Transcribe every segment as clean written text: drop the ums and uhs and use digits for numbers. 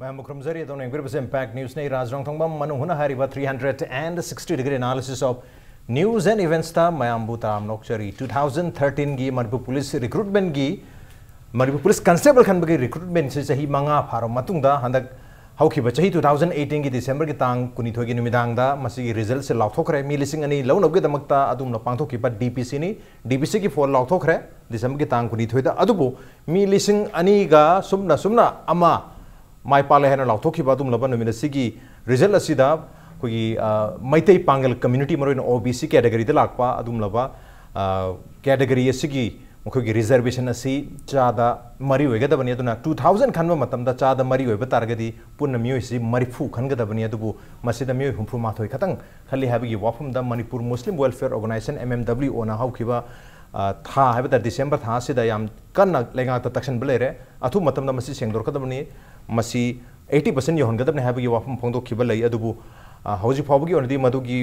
Manung Krumzari, the Nagribi's Impact News, Raj Nongthombam, Manung Hutna, 360-degree analysis of news and events. Mayambuta Nokchari 2013 gi Manipur Police recruitment gi Manipur Police Constable kan bagi recruitment se sahi manga pharo matungda handak hauki bachahi 2018 gi December gi tang kunithoi gi numidang da masi result se lauthokre mi lising ani launab gi damakta adum na pangthoki pa DPC ni DPC gi for lauthokre December gi tang kunithoi da adubu mi lising ani ga sumna ama mai pale hena lauthokhi ba adum laba numida sigi result asida कोई Meitei Pangal community मरोइन OBC category द लाकपा अदुम लबा category असिगी मुखोगी reservation असी चादा मरी होगदबनी अदुना 2000 खनबा मतमदा चादा मरी होब तारगदी पुन्न मियोइसि मरिफु खनगदबनी अदुबु मसिदा मियोइ हुमफु माथोय खतंग खली हाबिगी वाफम द Manipur Muslim welfare organisation MMWO ना हौखिबा था हाबदा डिसेंबर था सिदा याम कन्ना लेगा तक्सन बलेरे अथु मतमदा मसि सेंगदोरकदबनी मसि 80% योहनगदबनी हाबिगी वाफम फोंदोखिबा लई अदुबु हौजी फावगी ओनदी मधुगी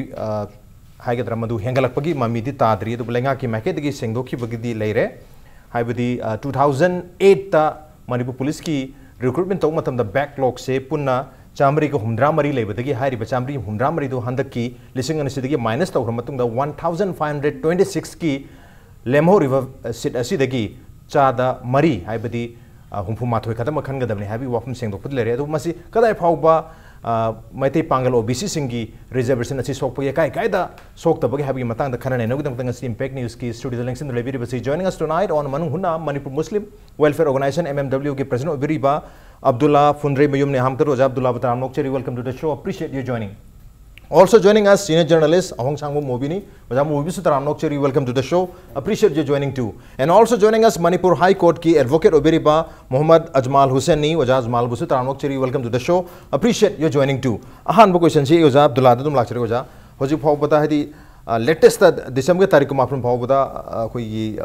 हाइगद्रा मधु हेंगलकपगी ममीदी ताद्री अदुबु लेंगा की मैकेदगी सेंगदोखिबगी लेरे हाइबदी 2008 ता मणिपुर पुलिस की रिक्रूटमेंट तौ मतम द बैकलॉग से पुन्ना चामरी को हुमद्रा मरी लेबदगी हाइरिबा चामरी हुमद्रा मरी दो हंदकी लिसिंग अनसिदगी माइनस तौर मतुंग द 1526 की लेमहो रिवर सीट असिदगी चादा मरी हाइबदी हुमफु माथोय खतम खनगदबनी हाइबी वाफम सेंगदोखपद लेरे अदु मसी कदाय फावबा मैतई पांगल OBC सिंगी रिजर्वेशन अच्छी सोकपगे काय सोकतबगे हाबी मतंग द खनने नगदंग इम्पैक्ट न्यूज की स्टूडियो लेंसन लेबिरी बसी जॉइनिंग अस टुनाइट ऑन मनung हुना Manipur Muslim welfare organisation MMWO के प्रेसिडेंट ओबिरीबा Abdula Phundreimayum ने हमतर रोजा Abdula Bataram Nokchari, welcome to the show, appreciate you joining. Also joining us, senior journalist Mobi ni Mobi Sutaram Nokchari, welcome to the show. Appreciate you joining too. And also joining us, Manipur High Court ki advocate Oberiba Mohd Ajmal Hussain ni Ajmal Sutaram Nokchari, welcome to the show. Appreciate you joining too. Ahan bo question si Oza Abdullah Dum Lakchari Oza. Hoji phau bata hai di latest December tarik ko mapun phau bata koi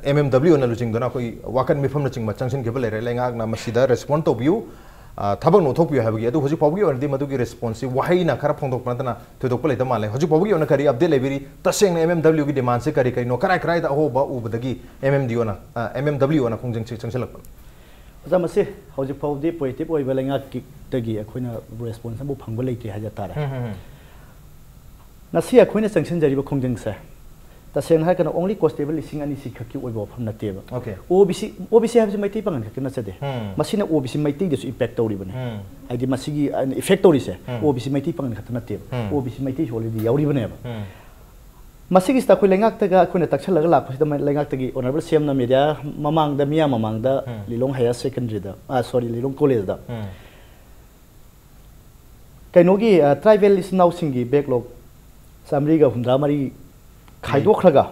MMWO na luching dona koi wakan mifam na chingma changsin kebal re lenga na masida respond to view थबक नोथोक पियो हाबगी अदु होजि पबगी ओनदि मदुगी response वहाई ना खरा फोंदोक पनतना थोदोक पले तमाले होजि पबगी own करी update लेबिरी तसेंग MMWO की demand से करी no कराय कराय दा हो बा उबदगी MMWO ना खोंजंग से चंगसलक ओजा मसे होजि पबदि पॉजिटिव ओइबा लेंगा की तगी अखोइना रेस्पोंस बु फंगबा लेते हाजा तारा नसी अखोइना चंगसन जरिबा खोंजंग से तसेंग हाय कना ओनली कॉन्स्टेबल लिसिंग अनि सिखकी ओइबा फम नतेबा ओके OBC हाबि मैतै पंगन खक नचदे मसिना OBC मैतै दसु इम्पैक्ट तौरिबने आइदि मसिगी इफेक्ट तौरिसे OBC मैतै पंगन खत नतेबा OBC मैतै होलिदि याउरिबनेबा मसिगी स्टा खोइ लेंगाक्तगा खोइना तक्सलगा लापसिदा लेंगाक्तगी ऑनरेबल सीएम ना मीडिया ममांगदा मिया ममांगदा लिलोंग हायर सेकेंडरी दा सॉरी लिलोंग कॉलेज दा कैनोगी ट्राइबल लिस्ट नाउसिंगी बैकलॉग सामरीगा हुमद्रा मरी खाइदोखलगा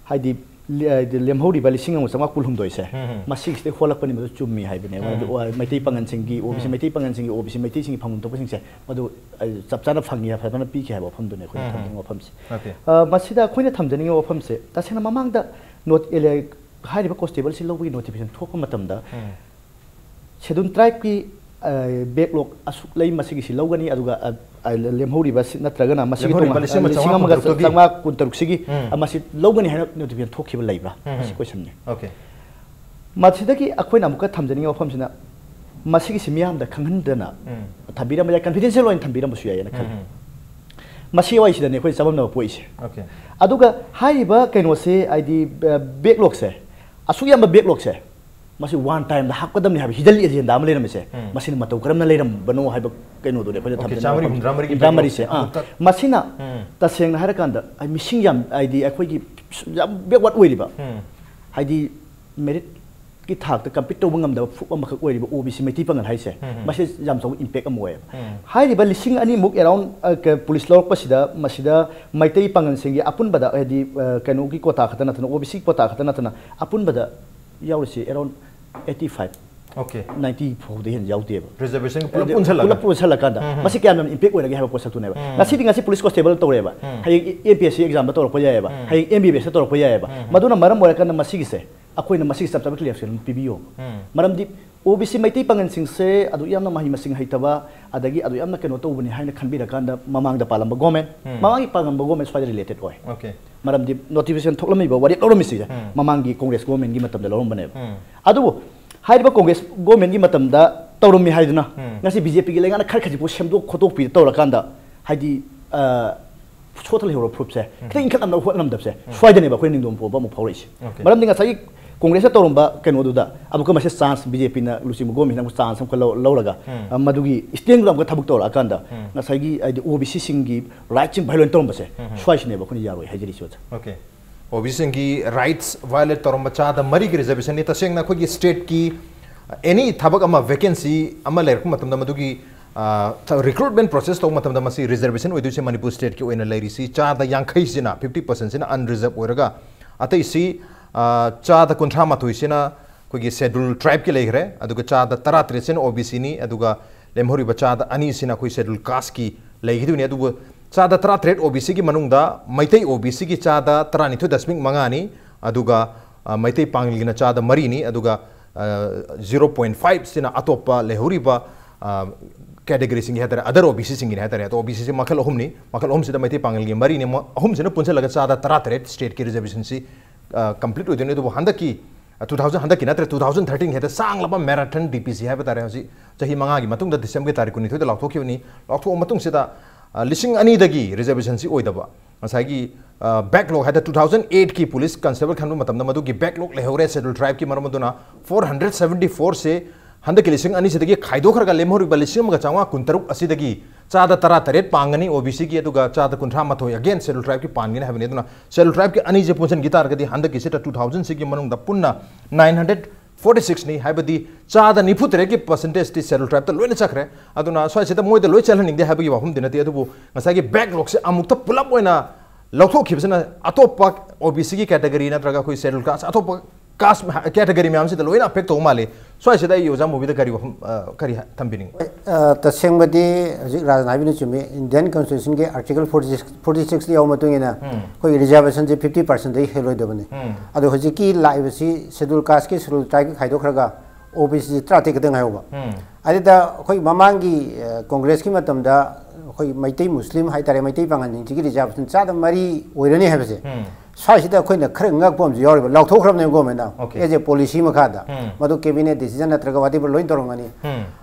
हाइदि लेमहौरिबा लिसिंग अमु चंगा कुलहुमदोइसे मसिगस्ते होलकपनि मदु चुम्मी हाइबने Meitei पंगनसिंगी OBC Meitei पंगनसिंगी OBC Meitei सिंगी फंगुम तोपसिंगसे मदु चपचाना Fungia फबना पीखे हाबा फमदुने खोइ थमदिंग वफमसे मसिदा खोइना थमजनिंग वफमसे तसेना ममांगदा नोट एले हाइरिबा कॉन्स्टेबल सि लौबगी नोटिफिकेशन थोक मतमदा शेड्यूल ट्राइब की बैकलॉग असुक लई मसिगी सि लौगनी अदुगा लेमहौरिबा नत्रगना मसिगी तोमा कुंतरुक्सिगी मसि लौगनी हाइना नोटिफिकेशन थोखिबा लैबा मसि क्वेश्चन ने ओके मसिदगी अखोइना अमुका थमजनिंग वफमसिना मसिगी सि मियामदा खंगहनदना थबिरा मया कॉन्फिडेंशियल ओइन थबिरा मसु यायना खल मसि वाइसिदने खोइ सबमना पोइसे ओके अदुगा हाइबा कैनोसे आइदि बैकलॉग से असुक याम बैकलॉग से मसी वन टाइम दा हाकदम हाबि हिदल एजेंडा म लेरमसे मसिन मतौ करमना लेरम बनो हाइब कैनो दोले खोइ थमजन ड्रामरी से मसिना तसेंग हार कांदा आई मिसिंग याम आइदि अखोइगी याम बेकवर्ड ओइरिबा हाइदि मेरिट की थाक कम्पीट तौब ngam फुक अमखक ओइरिबा OBC मैति पंगन हाइसे मसि याम सौ इम्पैक्ट अम ओय हाइरिबा लिसिंग अनि मुक अराउंड पुलिस लॉक पसिदा मसिदा मैति पंगन सिंगी अपुन बदा आइदि कैनो की कोता खतना तना OBC कोता खतना तना अपुन बदा यावसी अराउंड 85 okay 90 फोद हेन याउतेबा रिजर्वेशन पुला पुनसला कादा मसि क्याम इम्पैक्ट ओइरगे हाबा पोसक तुनेबा ngasi पुलिस कॉन्स्टेबल तौरेबा हाय APSC एग्जाम दा तौरप यायबा हाय MBBS दा तौरप यायबा मदुना मरम ओइरकन मसि गिसे अखोइना मसि सबसब क्लियर पिबियो मरम दि OBC मैतै पंगन सिंगसे अदु यामना माहि मसिंग हैतबा अदगी अदु यामना केनो तौबनि हाइना खनबिरा कांदा ममांगदा पालंबा गवर्नमेंट ममांगी पागंबा गवर्नमेंट स्वाइड रिलेटेड ओय ओके मरम दि नोटिफिकेशन थोकलमिबा वारि लौरमिसि ममांगी कांग्रेस गवर्नमेंट गी मतमदा लौरमबने अदु हाइबा कांग्रेस गवर्नमेंट गी मतमदा तौरमी हाइदना ngasi BJP gi lenga khar khaji po semdo khotok pi tawra kanda haidi sotal hero proof se kring khat am hot nam dab se swai dane ba khoi ning dom po ba mu phawri maram dinga sai Congress torumba keno duda abu ka mase chance BJP na lusi mu gomi na chance am ko lauraga madugi sting ram ka thabuk tor akanda na sai gi OBC singi right ching violent torumba se swai sine ba khoni yaroi hajiri so okay OBC singi rights violate torumba cha da mari gi reservation ni taseng na khoi state ki any thabak ama vacancy ama ler ku matam da madugi recruitment process to matam da masi reservation oidu se Manipur state ki oina leri si cha da 50 sina 50% sina unreserved oiraga atai si cha da kunthra mathui sina kogi schedule tribe ki legre aduga cha da 13 sina OBC ni aduga lemhori ba cha da ani sina koi schedule caste ki legidu ni aduga cha da 13 OBC ki manung da maitai OBC ki cha da 32.5 ni aduga maitai pangil gi na cha da mari ni aduga 0.5 sina atopa lehori ba category singi hatare other OBC singi hatare to OBC se makal ohum ni makal ohum se da maitai pangil gi mari ni ohum se na puncha laga cha da 13 state ki reservation si complete ho jone to handa ki 2000 handa ki natre 2013 heta sang laba marathon DPC ha batare hosi chahi manga gi matung da December tarik ni thoi da lathok ni lathok matung se da lising ani dagi reservation si oidaba asai gi backlog heta 2008 ki police constable khandu matam da madu gi backlog lehore schedule tribe ki maramuduna 474 se handa ki lising ani se dagi khaido khar ga lemhori ba lising ga changwa kuntaruk asi dagi chada tara taret pangani OBC ki aduga chada kunthra mathoi again schedule tribe ki pangani habne duna schedule tribe ki ani je punchen gitar gadi handa ki seta 2006 ki manung da punna 946 ni habadi chada nifutre ki percentage ti schedule tribe ta loina chakre aduna swai seta moi da loi chalhaning de habagi wahum dinati adubu ngasa gi backlog se amukta pulap oina lawthok khibsana atopa OBC ki category na traga koi schedule caste atopa caste category me amse da loina affect to male swai seta yoja Mobi da kari wahum kari thambini tasengmadi hojik rajnaibini chumi Indian constitution ke article 46 li awmatung ina koi reservation je 50% dei heloi dabani adu hojik ki laibasi schedule caste ki schedule tribe ki khaido khraga OBC trate kadang hayoba adida koi mamangi congress ki matam da koi maitai muslim haitare maitai pangan jing ki reservation cha da mari oirani habase swai sida koi na khar ngak pom ji yori lathok khrab ne go mena as a policy ma khada madu cabinet decision natraga wadi bol loin torongani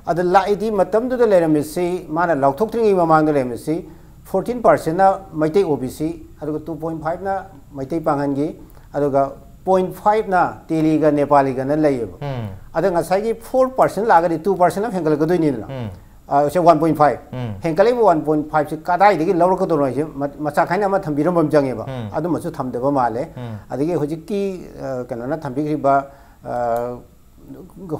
adu laidi matam du lerami si mana lathok tringi mamang du lerami si 14% na maitai OBC adu 2.5 na maitai pangan gi adu 0.5 na teli ga nepali ga na layeb adu ngasai gi 4% lagadi 2% na hengal ga doi ni na se 1.5 henkalai 1.5 se kadai degi lawr ko doroi se macha khaina ma thambiram bam jange ba adu machu thamdeba male adigi hojiki kana na thambigri ba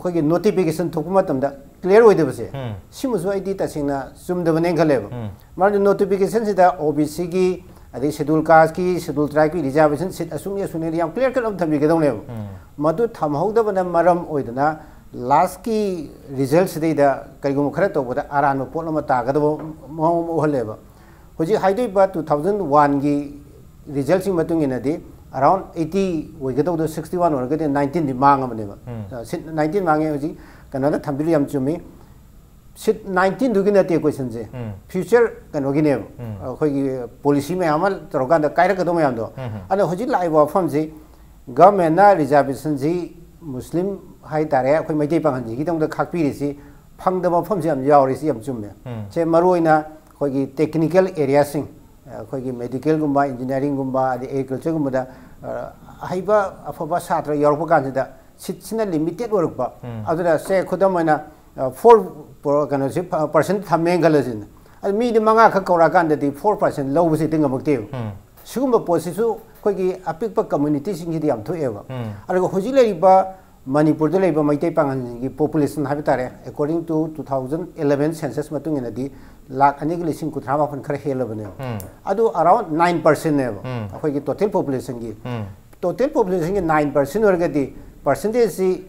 khoi gi notification thokuma tamda clear oi deba se simusu id ta singna sumdeba ne khale ba mar notification se da OBC gi adi schedule caste ki schedule tribe ki reservation sit asumni asune yam clear kalam thambi ge dong le madu thamhauda bana maram oidana last की results दे दा करिगुम खरे तो बता आरान में पोल में ताकत वो मोहल्ले बा होजी हाइडे बा 2001 की results में तुंगे न दे around 80 वो के तो 61 और के 19 दि मांग हमने बा 19 मांगे होजी कनाडा थंबिली हम चुमी सिट 19 दुगी न ते क्वेश्चन से फ्यूचर कनो गिने खोई पॉलिसी में अमल तरोका द कायरा कदम याम दो अने होजी लाइव फॉर्म से गवर्नमेंट ना रिजर्वेशन जी मुस्लिम हाई तारे अखोई मैते पांगन जी गिदंग द खाकपीरि सी फंगदब फम से हम यावरि सी हम चुmme से मरोइना खोई टेक्निकल एरिया सिंग खोई मेडिकल गुम्बा इंजीनियरिंग गुम्बा एग्रीकल्चर गुम्बा दा हाइबा अफबा छात्र यारप कान दा सिटसिना लिमिटेड वर्कबा अदुदा से खुदमना 4% थमेंगलजिन अ मी दि मंगा ख कौरा कान दि 4% लौबसे तिंगमक्ते सिगुम्बा पोसिसु खोई अपिकपा community Singh the yam थोएबा अरगो होजि लेरिबा Manipur de labor maitai pangan gi population habitare according to 2011 census matung ina di lakh ani gi lising kuthra ma phan khare hel bane adu around 9% ne akhoi gi total population gi 9% or ga di percentage si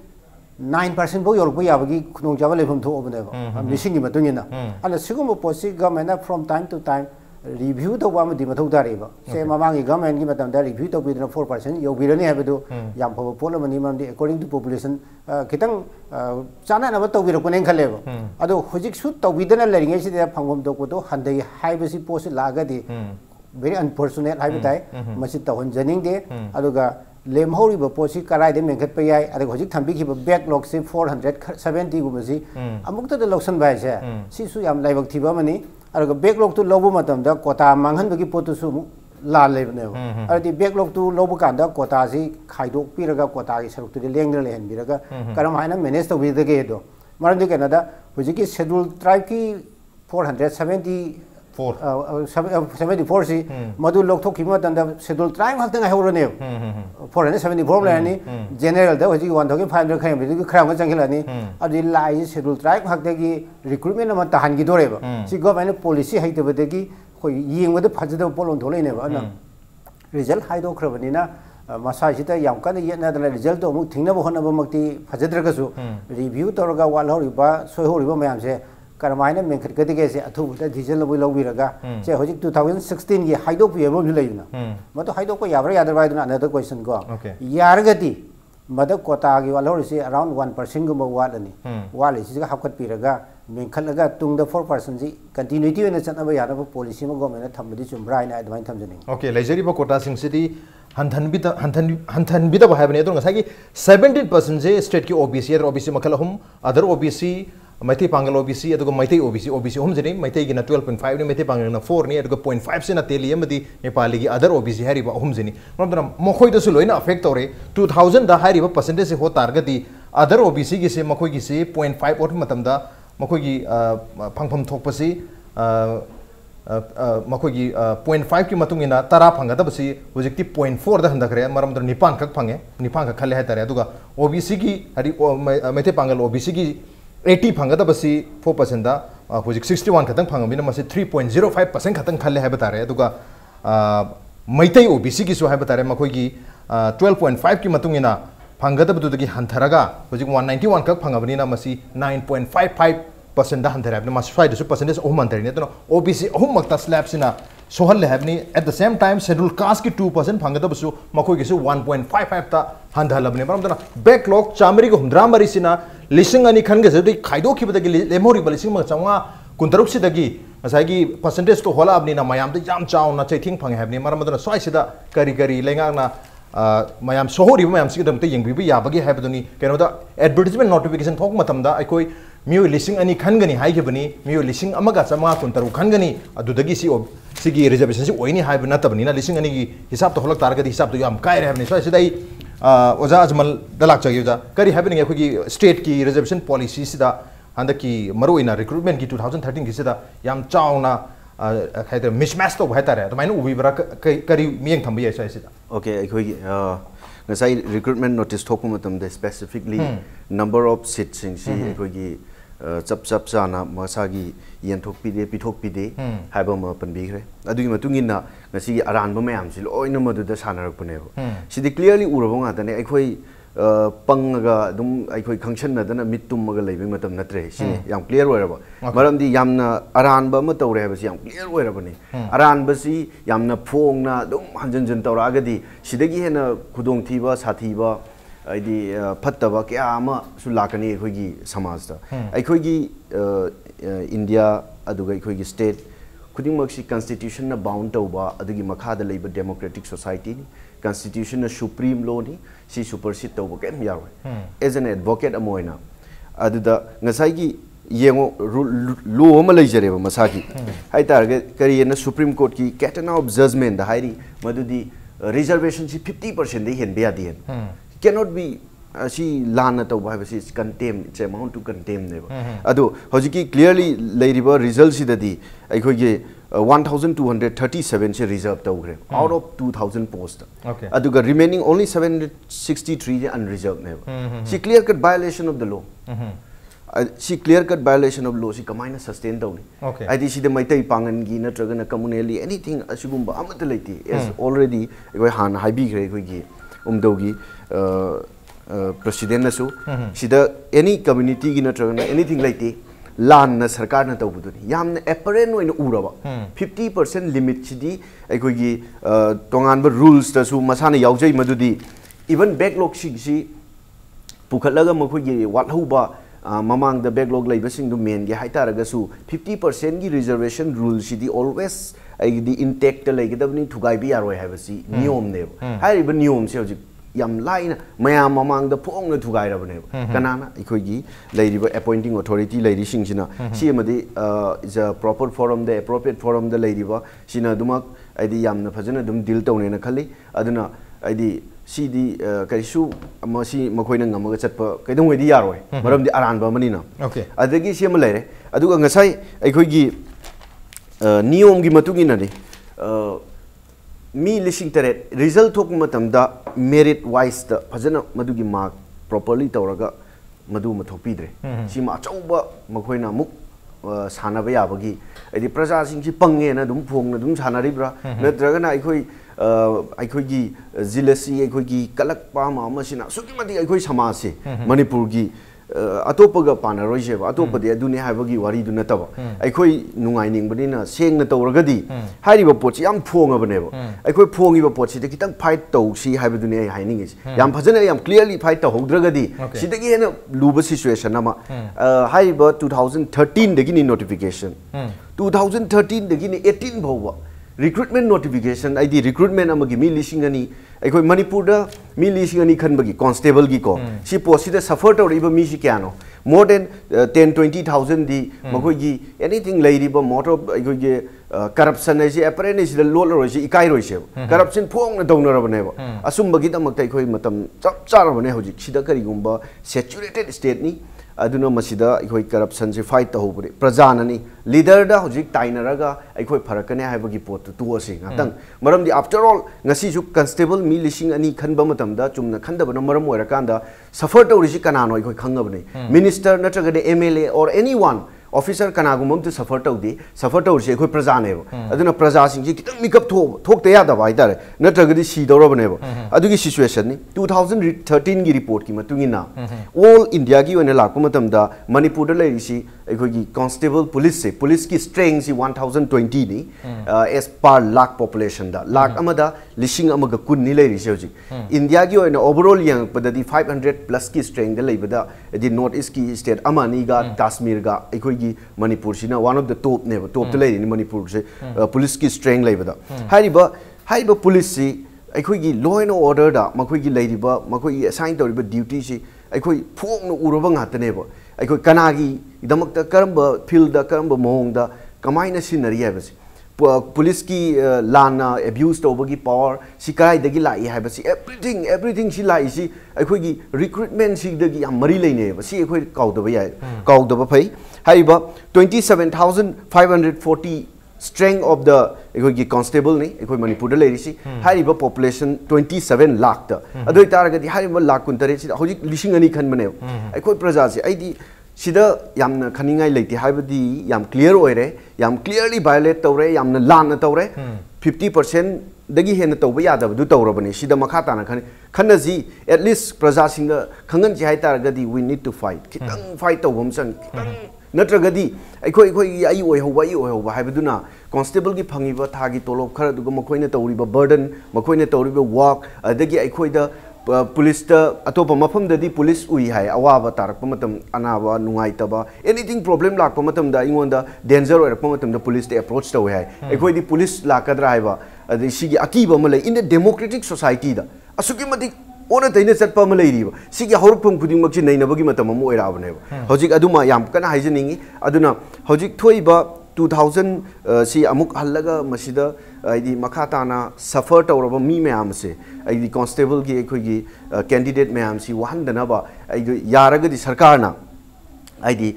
9% bo yor bo ya gi khunong jaba lefum tho bane ba missing gi matung ina ana sigum posi government from time to time review to wa di mathau da reba se mamangi government gi matam da review to bidna 4% yo birani habadu yam pho polo mani mam di according to population kitang chana na to biro konen khale ba ado hojik su to bidana leringe si da phangom to ko to handai haibasi post laga di very unfortunate haibatai masi to honjaning de aduga लेमहौरिबा पोसी कराइदे मेंखत पयाय अदे होजिक थंबिखिबा backlog से 470 गुबसी अमुक्तद लौसन बायसे सिसु याम लाइबक थिबा money अरग backlog तु लोबु मतमदा कोटा मांगहनबगी पोतुसु लाल लेबने अदि backlog तु लोबु कांदा कोटा सि खाइदोक पिरगा कोटा की सरुक तु लेंगदर लेहन बिरगा करम हाइना मैनेज तौबिदगे दो मरदि केनादा होजिकी शेड्यूल ट्राइब की 474 सी मधु लोकथोकी मतंदा शेड्यूल ट्राइब हक्तंग हाइहौरने 474 लेनी जनरल दा होजिकी 1500 खैम बिदि खराम चंगिलानी अदि लाई शेड्यूल ट्राइब हक्तगी रिक्रूटमेंट अमा तहनगी दोरेबा सी गवर्नमेंट पॉलिसी हाइतबदगी खोय येंगबद फजदब पोलोन थोलेनेबा अना रिजल्ट हाइदोख्रबनिना मसाइसिदा याम कन येनादना रिजल्ट तो अमुक थिंगनब होनबमक्ति फजद्रगसु रिव्यू तौरगा वालहौरिबा सोयहौरिबा मयामसे करमायना मेंखटगदिगे से अथुबदा डिजल लबो लौबिरगा से होजिक 2016 की हाइदोक पियबो लेयना मतो हाइदोक को याबरा यादरबायदना अनदर क्वेश्चन को यारगति मद कोटा की वालहौरिसे अराउंड 1% गुम वालनी वालिसिगा हापकत पिरगा मेंखलगा तुंगदा 4% जी कंटिन्यूटी वेना चनबा यादब पॉलिसी म गवर्नमेंट थंबदि चुमब्रायना अदमाइन थमजनी ओके लेजरीबा कोटा सिंगसिदी हंथनबिदा हाबने तो ngसागी 17% जे स्टेट की ओबीसी अदर ओबीसी मखल हम अदर ओबीसी मैथी पांगल ओबीसी अदुग मैथी ओबीसी हम जने मैथी गिना 12.5 ने मैथी पांगल ना 4 ने अदुग 0.5 से ना तेली मदी नेपाली की अदर ओबीसी हरिबा हम जने मतलब मखोय दसु लोइना अफेक्ट तोरे 2000 दा हरिबा परसेंटेज से हो तारगदी अदर ओबीसी की से मखोय की से 0.5 ओट मतमदा मखोय की फंगफम थोकपसी मखोय की 0.5 की मतुंगिना तरा फंगदबसी हुजिकती 0.4 दा हंदखरे मरमदर निपान खक फंगे निपान खक खले है तारे अदुगा ओबीसी की हरि मैथी पांगल ओबीसी की 80 फंगदबसी 4% दा हुजिक 61 खतंग फंगबिना मसे 3.05% खतंग खले है बतारे अदुगा मैथी ओबीसी की सो है बतारे मखोय की 12.5 की मतुंगिना फंगदबदुदगी हंथरगा हुजिक 191 खक फंगबनिना मसी 9.55% दा हंथरे है मस फाइदसु परसेंटेज ओहम हंथरने तो ओबीसी ओहम मक्ता स्लैब सिना सोहल है at the same time schedule caste की 2% फंगदबसु मखोय की 1.55 ता हंधलबने मरमदना बैकलॉग चामरी को हुंद्रा मरी सिना लिसिंग अनि खनगे जदि खाइदो खिबदगी लेमोरी बलिसिंग म चांगा कुंतरुक सिदगी मसागी परसेंटेज तो होला अबनिना मयाम द जाम चाउना चैथिंग फंगे हैबनी मरमदना स्वाइ सिदा करी करी लेंगाना मयाम सोहरी मयाम सिगदमते यंगबिबि याबगी हैबदुनी केनोदा एडवर्टाइजमेंट नोटिफिकेशन थोक मतमदा अखोय मियो लिसिंग अनि खनगनी हाइगिबनी मियो लिसिंग अमगा चमा कुंतरु खनगनी अदुदगी सिगी रिजर्वेशन सि ओइनी हाइब नतबनिना लिसिंग अनि की हिसाब तो होलक तारगदी हिसाब तो याम काय रहबनी स्वाइ सिदाई ओजा अजमल दलाक चगी ओजा करी हैबनी अखोगी स्टेट की रिजर्वेशन पॉलिसी सिदा हंदकी मरोइना रिक्रूटमेंट की 2013 की सिदा याम चाउना खाइदे मिसमैच तो हाइतारे अदमाइन उबिबरा करी मियंग थंबि याइ सिदा okay अखोगी ngasai recruitment notice thokpa matamda specifically number of seats si akhoi chap chana masagi yenthokpide pithokpide haiba ma panbigre adugi matungina ngasi aranba mayam si loina maduda sanarakpane sidi clearly urabo nga tane akhoi pangaga dum akhoi khangchan nadana mittummaga leibing matam natre sini yam clear oiraba maramdi yamna aranba ma tawre haba si yam clear oirabani aranba si yamna phongna dum hanjanjan tawragadi sidagi hena khudong thiba sathiba aidi phattaba kya ama su lakani akhoi gi samaj da akhoi gi india aduga akhoi gi state khudingmak si constitution na bound tawba adugi makhada leiba democratic society ni constitution na supreme law ni si supersede tawba kem yaroi as an advocate amoina aduda ngasai gi yengo law ma leijare masagi hai targe kari na supreme court ki category of judgment da hairi madudi reservation si 50% de hen be adi cannot be si lana tawba ha si contemn it's amount to contemn neba adu hojiki clearly leiriba result si dadi akhoi ge 1237 se reserve tawgre out of 2000 post aduga remaining only 763 unreserved neba si clear cut violation of the law si clear cut violation of law si kamaina sustain tawni id si de maitai pangan gi natragana communally anything asugumba amata leiti is already egoi han haibi gre egoi gi umdogi president nasu sida any community gi natragana anything leiti lan na sarkar na tawbuduni yamna apparent oina uraba 50% limit chidi akhoi gi tongan ba rules ta su masana yaujai madudi even backlog si pukhalaga makhoi gi wathauba mamang the backlog laiba sing du men gi haitaraga su 50% gi reservation rule sidi always ai di intact laigidabni thugai bi yaroi habasi niyom ne hai ba niyom se hojik yam laina mayam mamang da phong na thugai rabane kanana ikhoigi leiriba appointing authority leiri singsina si amadi is a proper forum the appropriate forum da leiriba sina dumak aidi yamna phajana dum deal tawne na khali aduna aidi CD kaisu amasi makoina ngamaga chatpa kaidong wedi yaroi maram di aranba manina okay adagi si amalere aduga ngasai aikhoigi niyom gi matugina ni mi lising teret result thok matamda merit wise da phajana madugi mark properly tawraga madu mathopidre sima achauba makoina muk sanaba yabagi adi praja singsi pange na dum phongna dum sanaribra natraga na aikhoigi jealousy aikhoigi kalak pa ma masina sukimadi aikoi samase manipur gi atopaga panaroi je atopadi adune habagi wari du nataba aikoi nungai ningbani sengna tawragadi hariba pochi yam phongabane ba aikoi phongiba pochi de kitang fight tawsi habadune haining is yam phajana yam clearly fight tawhogdragadi sidagi hena luba situation ama hariba 2013 dagi ni notification 2013 dagi ni 18 bhawa recruitment notification ID recruitment amagi mi lising ani aikoi manipur da mi lising ani khanbagi constable gi ko si post da suffer tawriba mi si kyano more than 10-20,000 di magoi gi anything leiriba motor aikoi gi corruption ai si apparently si lol roi si ikai roi se corruption phong na dongna rabane ba asum bagi da maktai khoi matam chap char rabane hoji sida kari gumba saturated state ni aduna masida ikoi corruption se fight ta hobure prajanani leader da hojik tainaraga ikoi farakane haibagi pot tu ase ngatang maram di after all ngasi ju constable mi lising ani khanba matam da chumna khandaba na maram oirakanda suffer to risi kanano ikoi khangabne minister natraga de MLA or anyone officer kanagumam to suffer to se ikoi prajane aduna praja sing ji kitang mikap thok te ya da bai dare natraga di si dorabane adugi situation ni 2013 gi report ki matungina all india gi ona lakuma da manipur da lai si aikoi constable police ki strength si 1020 ni as per lakh population da lakh amada lising amaga kun ni lai ri se hoji india gi ona overall yang padadi 500 plus ki strength da laibada di north east ki state amani ga kashmir ga aikoi gi manipur sina one of the top ne top da lai ni manipur se police ki strength laibada haiba police si aikoi gi law and order da makoi gi lairiba makoi assign tawriba duty si aikoi phong no uraba ngatane ba aikoi kanagi damakta karamba field da karamba mohong da kamaina sinari habasi police ki lana abuse tawbagi power si kai dagi lai habasi everything si lai si aikoi gi recruitment si dagi am mari leine ba si aikoi kaudaba yai kaudaba phai haiba 27540 strength of the aikoi constable ni aikoi manipur da lerisi hariba population 27 lakh da adoi taragadi hariba lakh kuntare si hoji lising ani khan mane aikoi praja si aidi sida yamna khaningai leiti habadi yam clear oire yam clearly violate tawre yamna lan tawre 50% dagi hen tawba yada du tawrabani sida makha tana khana ji at least praja singa khangan ji hai taragadi we need to fight kitang fight tawbam sang kitang natragadi aikoi ai oi hoba haibaduna constable gi phangiba thagi tolop khara duga makoina tawriba burden makoina tawriba work adagi aikoi da police da atopa mafam da di police ui hai awaba tarak pamatam anaba nungai taba anything problem lak pamatam da ingonda danger or pamatam da police da approach taw hai aikoi di police lakadra haiba adi sigi akiba malai in the democratic society da asuki mati ona taina chatpa ma leiriba sigi horpum khuding makchi nainabagi matam am oirabane hojik aduma yam kana haijaningi aduna hojik thoiba 2000 si amuk hallaga masida aidi makhatana suffer tawraba mi mayam se aidi constable gi ekhoi gi candidate mayam si wahandana ba aidi yaragadi sarkar na aidi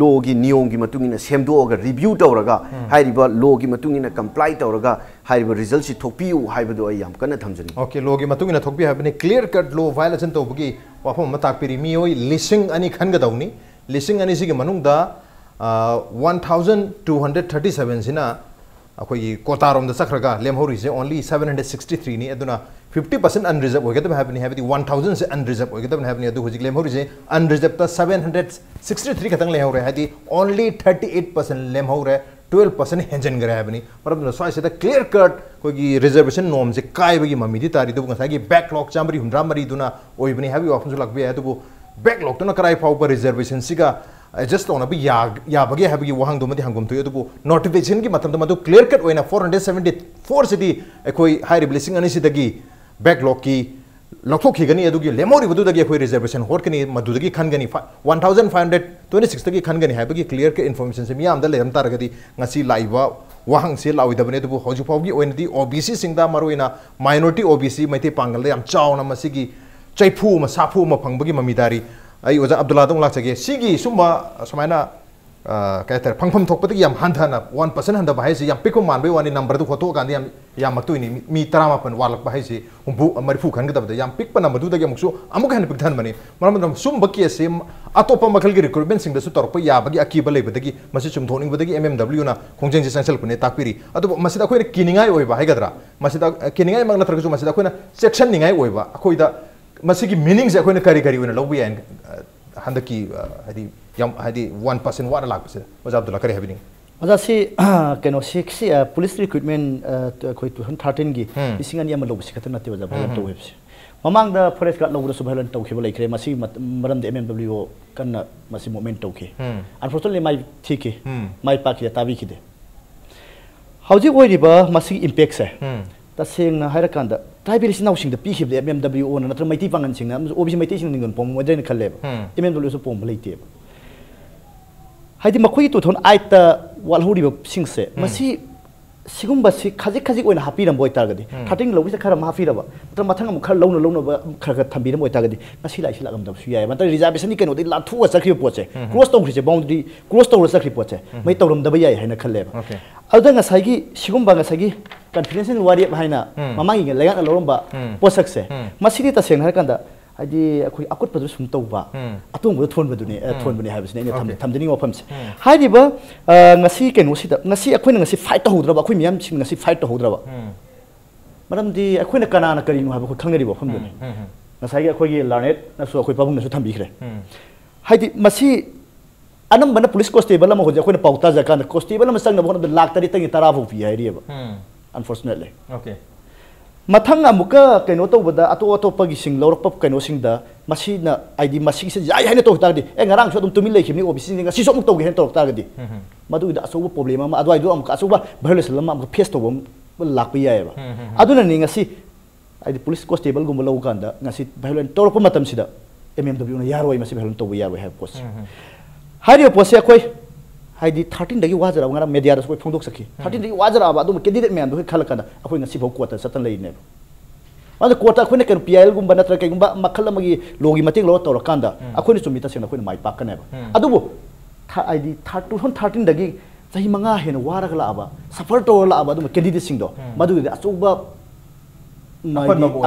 law gi niyom gi matungina semdoga review tawraga hairiba law gi matungina comply tawraga hairiba result si thokpiu haibado ai yam kana thamjani okay law gi matungina thokpi habani clear cut law violation tawbagi wafam matak piri mioi lising ani khanga dawni lising ani sigi manungda 1237 sina akoi kotarom da sakhraga lemhori se only 763 ni aduna 50% unreserved hoigedam habni habdi 1000 se unreserved hoigedam habni adu hojik lemhori se unreserved ta 763 khatang lehore hadi only 38% lemhore 12% henjen gare habni parab na sai se da clear cut kogi reservation norm se kai bagi mami di tari du ngasai gi backlog chamri hundra mari duna oibni habi option lakbe adu backlog to na karai fau per reservation siga just on a be bagi habigi wahang domadi hangum to yodu notification ki matam madu clear cut oina 474 city ekoi high blessing ani sidagi backlog ki लौथोखिगनी अदुगी लेमोरिबदुदगी अखोई reservation होटकनी मदुदगी खनगनी 1526 खनगनी हाइबगी clear के इन्फॉर्मेशन से मियाम द लेरम तारगदी ngasi लाइवा वाहंग से लाउदबने दुबु हजु फावगी ओइनदी ओबीसी सिंगदा मरोइना माइनॉरिटी ओबीसी मैथे पांगल याम चावना मसिगी चैफू म साफू म फंगबगी ममिदारी आई ओजा अब्दुल्ला दंग लाचगे सिगी सुमा समाइना कहते फंगफम थोकपदगी याम हंधना 1% हंदा बाहाइसे याम पिको मानबे वानी नंबर दु फोटो गांधी याम मक्तुइनी मी 30 वालक बाहाइसे हुंबु मरिफु खनगदबदे याम पिक पन नंबर दुदगी अमुकसु अमुक हन पिक धन मनी मरम सुम बकी से अतोप मखल की रिक्रूटमेंट सिंग दसु तोरप याबगी अकीब लेबदगी मसि चुम थोनिंगबदगी MMWO ना खोंजें जे संचल पने ताकपिरी अदु मसिदा खोइने किनिंगाय ओइबा हाइगदरा मसिदा किनिंगाय मंग नत्रगसु मसिदा खोइना सेक्शन निंगाय ओइबा अखोइदा मसिगी मीनिंग से अखोइना करी ओइना लौबु यान हंदकी हदि यम हदि 1% वाला लागबसे ओजा अब्दुल्ला करे हबिनी ओजा से केनो सिक्स पुलिस रिक्रूटमेंट कोइ 2013 गी इसिंगानी अम लौबसे खत नते ओजा भलन तो वेबसे ममांग द फॉरेस्ट गार्ड लौबसु भलन तौखिबा लेखरे मसि मरम दे MMWO कन्ना मसि मोमेंट तौखे अनफॉर्चुनेटली माइ ठीके माइ पाकी ताबी खिदे हौजी ओइरिबा मसि इंपैक्ट से तसेंग हाइरकांदा ट्राइबल सिनाउसिंग द पीखिब दे MMWO नत्र मैती पांगन सिंग ओबीसी मैती सिंग निगन पोम मोदेन खल्लेब MMWO सु पोम लेते हाइदि मखोई 2008 ता वालहुरिबा सिंगसे मसि सिगुम्बसि खाजिक खाजिक ओइना हापिरम बोय तारगदि 13 लौबिसे खरा माफिरबा तर मथंग अमु खर लौनो लौनो खर थंबिरम बोय तारगदि मसि लाइसि लागम दब सुयाय मत रिजर्वेशन केनो दि लाथु सखरि पोचे क्रॉस तौखरिसे बाउंड्री क्रॉस तौर सखरि पोचे मै तौरम दब याय हाइना खल्लेबा अदं ngसाइगी सिगुम्बा ngसाइगी कॉन्फिडेंशियल वारी हाइना ममांगी लेगान लौरमबा पोसकसे मसिदि तसेंग हरकांदा हाइदि अखोइ अकुट पदु सुम तौबा अतुंगबो थोनबदुने हाइबसने ने थमदनि वफमसे हाइदिबा ngasi केनो सिदा ngasi अखोइना ngasi फाइट तौद्रबा अखोइ मियाम सिंग ngasi फाइट तौद्रबा मरमदि अखोइना कनाना करिनु हाबो खंगरि वफमदुने ngसाइगी अखोइगी लार्नेट नसु अखोइ पाबुंग नसु थंबिखरे हाइदि मसि अनंबना पुलिस कांस्टेबल अमा होजे अखोइना पाउता जकान कांस्टेबल अमा संग बखन लाख तरी तंगी तराफु पि हाइरिबा अनफॉर्चुनेटली ओके मथंग अमुका केनो तौबदा अतो अतोपगी सिंग लौरप केनो सिंगदा मसिना आईडी मसिग से जाय हाइने तो तागदि ए ngरang सो तुमि लेखिमनि ओबीसी सिंग सि सोमुक तौगे हेन तौक तागदि मदुदा असौबा प्रॉब्लम अमा अदवाइ दु अमुका असौबा भायोलेसन लमा अमुका फेस तौबम लाकपि यायबा अदुना नि ngasi आईडी पुलिस कांस्टेबल गुम लौ कांदा ngasi भायोलेन तौरप मतम सिदा MMWO ना यारोय मसि भायोलेन तौबा याबा है पोस हारियो पोसे अखोइ हाइदी 13 दगी वाजरा ngara media da soi phongdok sakhi 13 dagi wajara ba adum candidate man do khalakana akhoi ngasi bhau quota satan lai ne anda quota akhoi ne kan PIL gumba natra kai gumba makhal amagi logi mating lo tawra kanda akhoi ni sumita sena akhoi mai pakane ba adubu ID 2013 dagi chahi manga hen wara la aba suffer to la aba adum candidate sing do madu de achuba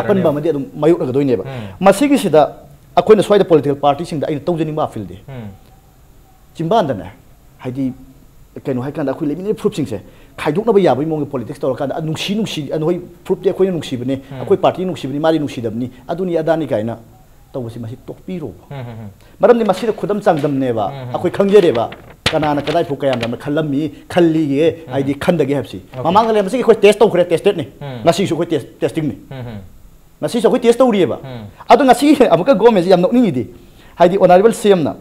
apan ba madi adum mayu ga doi ne ba masigi sida akhoi na soida political party sing da ai tawjani ma fil de chimban da ne हाइदी केनो हाइकांदा अखोइ लेमिने proof सिंगसे खाइदोकनबा याबै मोंग politics तौरकांदा नुंसी अनहोइ proof ते अखोइ नुंसीबने अखोइ party नुंसीबने मारि नुंसीदबनी अदुनि अदानी काइना तौबसि मासि तोकपिरो मरमनि मासि खुदम चांगदमनेबा अखोइ खंगजेरेबा कनाना कदाइ फु कयाम खल्लमी खल्लीगे हाइदी खंदगे हबसि ममांगले मासि अखोइ test तौखरे tested ने नासि सु अखोइ testing ने नासि सु अखोइ टेस्ट तौरिएबा अदु नासि अमुका गवर्नमेंट याम नोकनिंगिदि हाइदी ऑनरेबल सीएम ना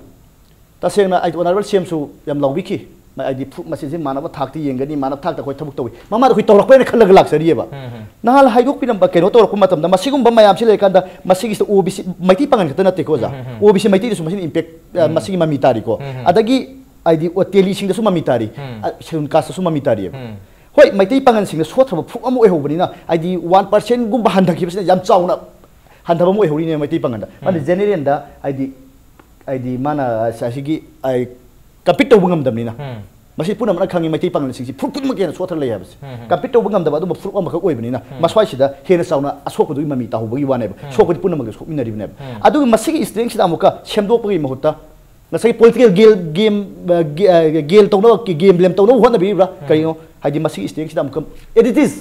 तसेंगना आई ऑनरेबल सीएम सु याम लौबिखि आईडी मसिजे मानव थाक्ति येंगनी मानव थाक्ता कोइ थबुक तोइ मामा कोइ तौरकपने खलग लाक्सरिएबा नहाल हाइदोक पिनम केनो तौरक मतमदा मसिगुम बमायाम से लेकांदा मसिगि ओबीसी मैती पांगन खत नते को जा ओबीसी मैती सु मसिन इंपैक्ट मसिगि ममी तारी को अदगी आईडी ओटेली सिंग सु ममी तारी सेउन कास सु ममी तारी होय मैती पांगन सिंग सोथब फुक अमु एहोबनिना आईडी 1% गुम हंदखिबसे याम चाउना हंदबम एहोरिने मैती पांगन माने जनरल दा आईडी माना सासिगी आई कपिट तौबंगम दमनिना मसी पुनम ना खंगी मैती पांगन सिंग फुक फुक मकेन सोथर लय हाबस कपिट तौबंगम दबा दु फुक अमख ओइबनिना मस्वाइ सिदा हेना चाउना असोक दुइ ममी ताहुबगी वानेब सोक पुनम मगे सोमिनरिबनेब अदु मसिगी स्ट्रेंग सिदा अमुका सेमदोपगी महुता नसै पॉलिटिकल गेल तौनो की गेम लेम तौनो होनबिब्रा करियो हाइदी मसी स्टेंग सिदा अमुका एडिटिस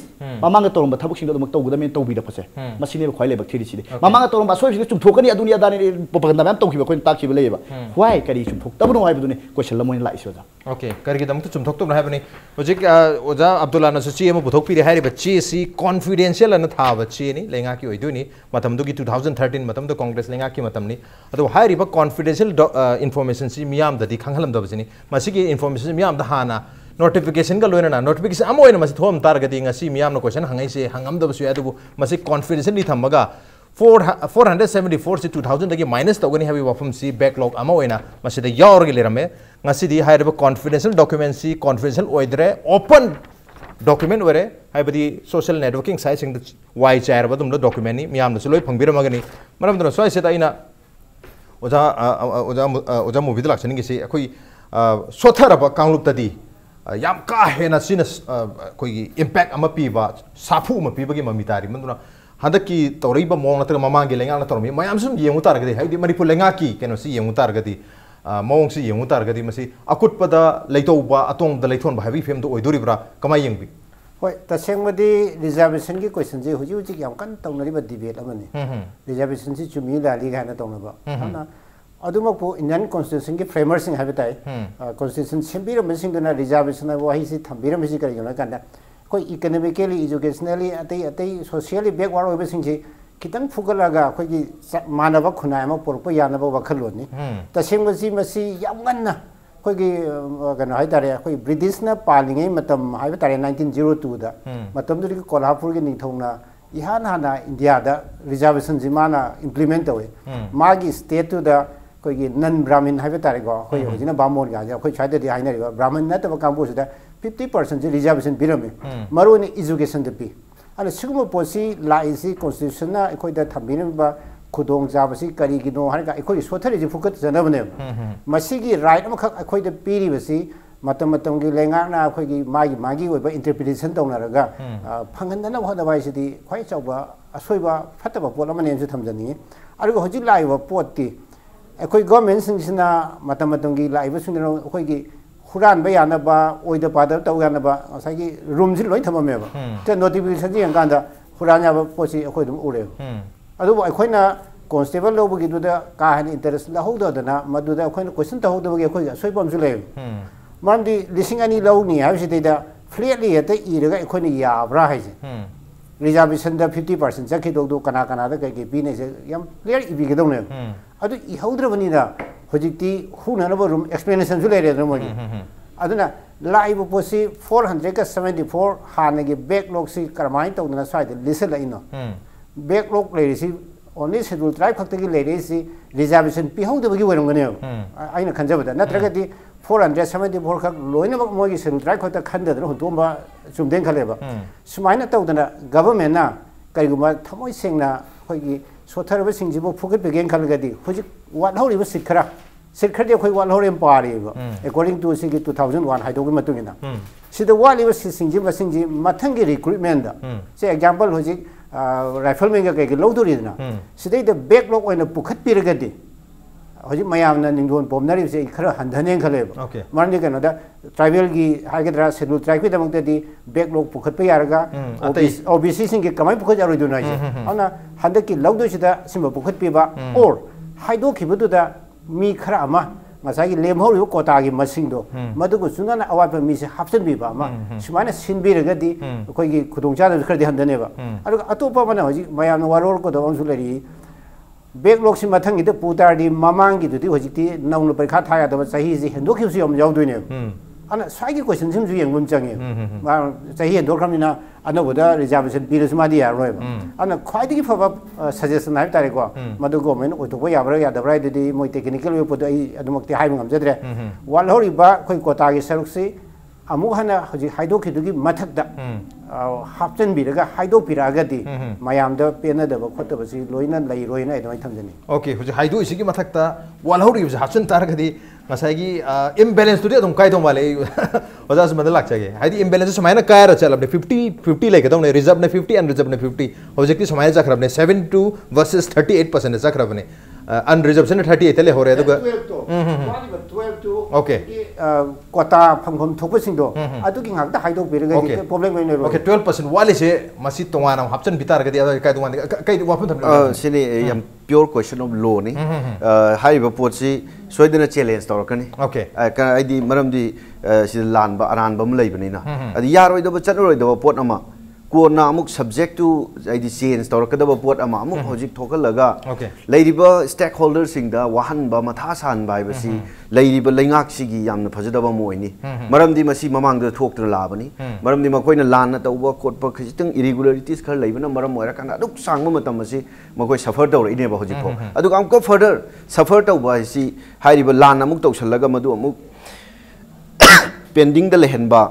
ममांग तौरम थबक सिंग दम तौगदमे तौबिदा फसे मसिने ख्वाइ लेबक थेरि सिदे ममांग तौरम असोइ सिदा चुमथोकनी अदुनि अदानि पपगंदा मैम तौखिबा कोइन ताखिबा लेबा व्हाई करी चुमथोक तबनो हाइबदुने क्वेश्चन लमोइन लाइसोजा ओके करगी दम चुमथोक तो हाइबनी होजिक ओजा अब्दुल्ला न सुची एम बुथोक पिरे हाइरि बच्ची सी कॉन्फिडेंशियल अन था बच्ची नि लेंगा की ओइदुनि मतमदुगी 2013 मतमद कांग्रेस लेंगा की मतमनि अदो हाइरिबा कॉन्फिडेंशियल इंफॉर्मेशन सी मियाम ददि खंगलम दबसिनि मसिगी इंफॉर्मेशन मियाम द हाना नोटिफिकेशन का लोइना नोटिफिकेशन अमोइन मसि थोम तारगदि ngasi मियाम न क्वेश्चन हंगाइसे हंगम दबसु यादुबु मसि कॉन्फिडेंशियली थमगा 474 से 2000 दगी माइनस तौगनी हाबी वफम सी बैकलॉग अमा ओइना मसिदा यावरगे लेरमे ngasi हाइरब confidential document सी confidential ओइद्रे open document वरे हाइबदी social networking site सिंग वाई चायर बदुम document नि मियाम न लोय फंगबिरमगनी मरम दन सोय से ताइना ओजा मूवी लाक्सनि गिसी अखोई सोथरब कांगलुप तदी याम का हेना सिन कोई इम्पैक्ट अमा पीबा साफु अमा पीबगी ममितारी मंदुना हदकी तौरीब मोंग नतर ममांगे लेंगा न तौरमी मयाम सुम येंगु तारगदी हाइदि मणिपुर लेंगा की केनो सी येंगु तारगदी मोंग सी येंगु तारगदी मसी अकुटपदा लेतौबा अतोंग द लेथोन बा हाबी फेम दो ओइदोरिब्रा कमाय येंगबी होय तसेंगमदी रिजर्वेशन की क्वेश्चन जे हुजि हुजि याम कन तौनरिबा डिबेट अमनी रिजर्वेशन सी चुमी लाली गाना तौनबा हना अदुमकु इंडियन कॉन्स्टिट्यूशन की फ्रेमर सिंग हाबिताई कॉन्स्टिट्यूशन सेंबिरम सिंगना रिजर्वेशन वाही सी थंबिरम सी करिगना कांदा कोई इकोनॉमिकली एजुकेशनली अतई अतई सोशली बैकवर्ड होबे सिंगजी खितंग फुगलगा कोई मानव खुनाय म पोरप यानब वखलोनी तसेंगमसी मसी यामगन्ना कोई कनो हाइतारे कोई ब्रिटिश ना पालिंगे मतम हाइतारे 1902 दा मतम दुरी कोल्हापुर के निथौना इहान हाना इंडिया दा रिजर्वेशन जिमाना इंप्लीमेंट होए मागी स्टेट टू दा कोई नन ब्राह्मण हाइतारे को कोई होजिना बामोन गा कोई छाइदे हाइनरिबा ब्राह्मण नतब कांबोसदा 50% रिजर्वेशन पिरमे मरोने एजुकेशन द पी अने सिगुम पोसी लाइसी कॉन्स्टिट्यूशन ना अखोय दा थंबिनबा खुदोंग जाबसी करिगिनो हारगा अखोय सोथरे जि फुकत जनबने मसिगी राइट अमखक अखोय दा पीरिबसी मतम मतम गी लेंगा ना अखोय गी मागी मागी ओइबा इंटरप्रिटेशन तौनरगा फंगनदना होदबाइसिदी ख्वाइ चौबा असोइबा फतबा पोल अमने जु थमजनी अरगो होजि लाइबा पोत्ती अखोय गवर्नमेंट सिंगसिना मतम मतम गी लाइबा सुंदनो अखोय गी हुरान बे यानबा ओइदा पादर तौ यानबा सागी रूम जि लोइ थममेबा ते नोटिफिकेशन जि अंगांदा हुरान याबा पोसी अखोय दुम उरे अदुबो अखोयना कांस्टेबल लोबगी दुदा का हन इंटरेस्ट लहोदना मदुदा अखोयना क्वेश्चन तहोदबगी अखोय सोइबम जु ले मानदी लिसिंग अनि लौनी हाबिसिदा फ्लेटली हेते इरगा अखोयना याब्रा हाइजे रिजर्वेशन दा 50% जखि दो कना कना दा कई पीने से यम क्लियर इबी गदौने अदु इहौद्रबनिदा होजिक्ति हुननबो रूम एक्सप्लेनेशन जु लेरे दमोगी अदुना लाइव पोसी 474 हानगे बैकलॉग सी करमाइन तौदना साइड लिसल इनो बैकलॉग लेरिसी ओनली शेड्यूल ट्राइब खक्तगी लेरिसी रिजर्वेशन पिहौदबगी वरमगने आइना खंजबदा नत्रगति 474 खक लोइनबक मोगी शेड्यूल ट्राइब खक्ता खंददना हुतोंबा सुमदें खलेबा सुमाइना तौदना गवर्नमेंट ना करिगुमा थमोइ सेंगना खोगी सोथरबा सिंजिबो फुगत बेगेन खलगदी हुजिक वालहौरिबा सिखरदे खोइ वालहौरेम पारेबा अकॉर्डिंग टू सिगी 2001 हाइदोगी मतुगिना सिदा वालिबा सिंजिबा सिंजि मथंगी रिक्रूटमेंट दा से एग्जांपल हुजिक राइफलमैन का कई लौदोरीदना सिदै द बैकलॉग ओइना पुखत पिरगदी हुजिक मयामना निंगोन पोमनरी से खरा हंधने खलेबा मारने कनोदा ट्राइबल की हाइगद्रा शेड्यूल ट्राइब की दमकतदी बैकलॉग पुखत पे यारगा ओबीसी सिंग के कमाई पुखत यारोइदुना अना हंदकी लौदोसिदा सिंबा पुखत पिबा और हाइदो खिबदुदा मी खरा अमा मसागी लेमहौरिबो कोतागी मसिंगदो मदुगु सुनाना अवाइबा मीसे हापसनबिबा अमा सुमाना सिनबिरगदी अखोइगी खुदोंचादा खरदि हंदनेबा अदुगा अतोपा मना होजि मयामना वारोर को दवंसु लेरि बैकलॉग से मथंगी द पुतारदी ममांगी दुदी होजिति नौनु परीक्षा थाया दबा सही जी हेंदोखिबसु यम यावदुइने अना स्वाइगी क्वेश्चन सिमजु यंगुम चंगे मा सही हेंदोखरमिना अनबोदा रिजर्वेशन पिरसमादि यारोयबा अना ख्वाइदिगी फबा सजेशन हाइ तारेको मदु गवर्नमेंट ओइतोबा याबरा यादबरा दिदी मोइ टेक्निकल वे पदो आई अदुमक्ति हाइ ngамजद्रे वालहौरिबा खोइ कोतागी सरुक्सि अमुक हना हजि हाइदोखिदुगी मथकदा हापचन बिरगा हाइदो पिरागदी मयामदा पेनदब खोतबसि लोइना लैरोइना एदमै थमजनी ओके हजि हाइदो इसिगी मथकता वालहौरिबा हापचन तारगदी ngसाइगी इम्बैलेंस तुदि अदुम काइदों वाले वजास मदल लागचागे हाइदि इम्बैलेंस समायना कायर चलबने 50 लेके रिजर्व ने 50 एंड रिजर्व ने 50 होजिकि समाय जखरबने 72 वर्सेस 38% जखरबने अनरिजर्व ने 38 ले हो रे दुगा 12 ओके कोता फंगम थोपसिंदो अदुगी ngakta हाइदो बिरगदी प्रॉब्लम मैंने ओके 12% वाले से मसी तोंगाना हापचन बितारगदी काइदों कई वाफन थम सिने यम प्योर क्वेश्चन ऑफ लॉ नि हाइबा पोची सोइदना चैलेंज तौरकनी ओके आइदी मरमदी सि लानबा अरानबा म लैबनिना अदि यारोइदबा चनरोइदबा पोट अमा कोना अमुक सब्जेक्ट टू आइदि चेंज तौरकदब पोट अमा अमुक होजिक थोकलगा Okay. लेरिबा स्टेक होल्डर सिंगदा वाहनबा मथा सानबा हाइबसी लेरिबा लेंगाक सिगी यामना फजदबा मोइनी मरमदि मसी ममांगदा थोक्त्र लाबनी मरमदि मकोइना लान तौबा कोटपा खिजितंग इरेगुलरिटीज खर लेबना मरम मोरा काना दुक सांगबा मतम मसी मकोइ सफर तौर इनेबा होजिक फो अदुक अमुक फर्दर सफर तौबा सी हाइरिबा लान अमुक तौसलगा मदु अमुक पेंडिंग द लेहनबा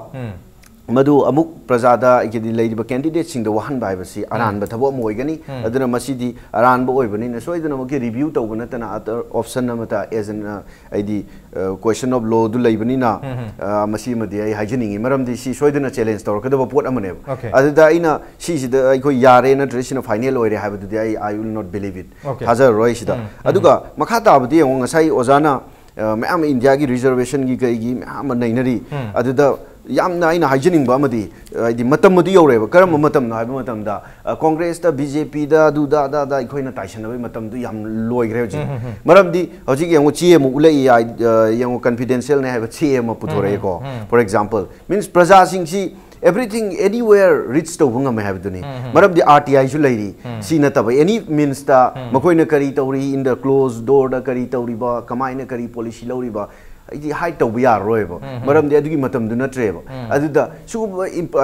मधु अमुक प्रजादा इकेदी लेरिबा कैंडिडेट सिंग द वाहन बाइबसी अरान बथबो मोइगनी अदुना मसीदी अरान बो ओइबनी न सोइदना मके रिव्यू तौबना तना अदर ऑप्शन नमता एज एन आइदी क्वेश्चन ऑफ लॉ दु लेबनी ना मसी मदि आई हाइजनिंग मरमदि सी सोइदना चैलेंज तौरकदबो पोट अमने अदुदा इना सिसिदा आइको यारे न ट्रेडिशनल फाइनल ओइरे हाबदुदि I will not believe it हाजर रोइसिदा अदुगा मखा ताबदि ngасai ओजाना मैम इंडिया की रिजर्वेशन की कई मैम नईनरी अदुदा यामना आइना हाइजनिंग बामदी आइदि मतमदी यौरेबा करम मतमना हाइबा मतमदा कांग्रेस दा बीजेपी दा दुदा दा दा इखोइना ताइसनबे मतमदु याम लोइग्रे होजि मरमदि होजि यंगो ची एमु उले यंगो कॉन्फिडेंशियल ने हाइबा ची एमु पुथोरे को फॉर एग्जांपल मींस प्रजा सिंगसी everything anywhere reach to bunga me have duni maram di RTI ju lairi si na taba any means ta makoina kari tawri in the closed door da kari tawri ba kamaina kari policy lauri ba ai hai to ya roiba maram di adugi matam du na treba aduda su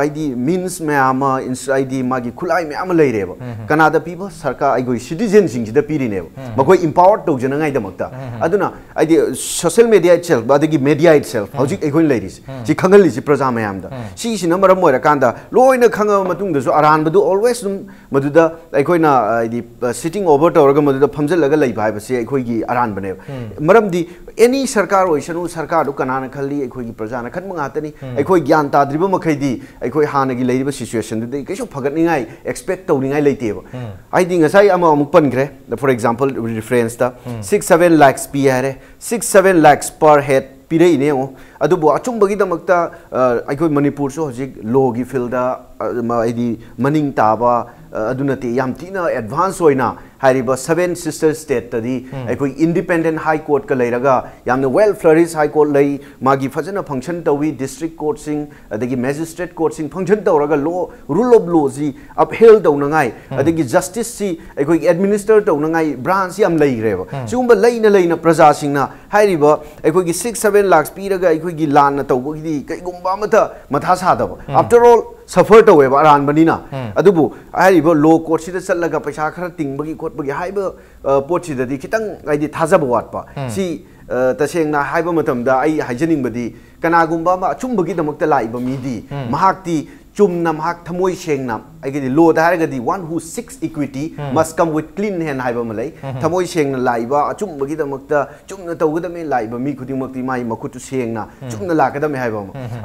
id means me ama inside magi khulai me ama leireba kanada people sarkar ai goi citizen sing da piri ne makoi empowered to jana ngai da makta aduna id social media itself adagi media itself hojik ai goi lairis ji khangal li ji praja mayam da si si na maram moira kanda loina khanga matung da su aran badu always maduda ai goi na id sitting over to orga maduda phamjal laga lai bai ba se ai goi gi aran bane maram di any sarkar oisanu सरकार कनाना खली अखोई प्रजा खन मंगातनी अखोई ज्ञान ताद्रिब मखैदी अखोई हानगी लेरिब situation दुदे कैसो फगतनिंगाई expect तौनिंगाई लेतेब आइदि ngасai अमा अमुक पनग्रे फॉर एग्जांपल रेफरेंस ता 6-7 lakhs पी है 6-7 lakhs पर हेड पीरे इने अदुबो अचुंबगी दमकता अखोई मणिपुर सो हजिक लो गी फील्ड आइदि मनिंग ताबा अदुनते याम तीना एडवांस होइना हाइरिबा 7 सिस्टर स्टेट तदी अखोई इंडिपेंडेंट हाई कोर्ट का लेरगा यामने वेल फ्लरिश हाई कोर्ट लई मागी फजन फंक्शन तवी डिस्ट्रिक्ट कोर्ट सिंग अदगी मैजिस्ट्रेट कोर्ट सिंग फंक्शन तौरगा लॉ रूल ऑफ लॉ जी अपहेल तौनंगाई अदगी जस्टिस सी अखोई एडमिनिस्टर तौनंगाई ब्रांच याम लेइरेबा सिगुंबा लेना प्रजा सिंगना हाइरिबा अखोई 6-7 लाख पीरगा अखोई लान तौबगी कैगुंबा मथा सादबा आफ्टर ऑल सफर तौवेबा अरान बनिना अदुबु हाइरिबा लॉ कोर्ट सिदा चलगा पैसा खरा तिंगबगी कोटबगी हाइबा पोटसिददी खितंग आइदि थाजबा वाटपा सी तसेंगना हाइबा मतमदा आई हाइजनिंगबदी कनागुंबा मा अचुंबगी दमकता लाइबा मीदी महाक्ति चुमना महाक थमोय सेंगना आइगि लो दारगदी one who seeks equity must come with clean hand हाइबा मलै थमोय सेंगना लाइबा अचुंबगी दमकता चुमना तौगदमे लाइबा मी खुदिमक्ति माई मखुतु सेंगना चुमना लाकदमे हाइबा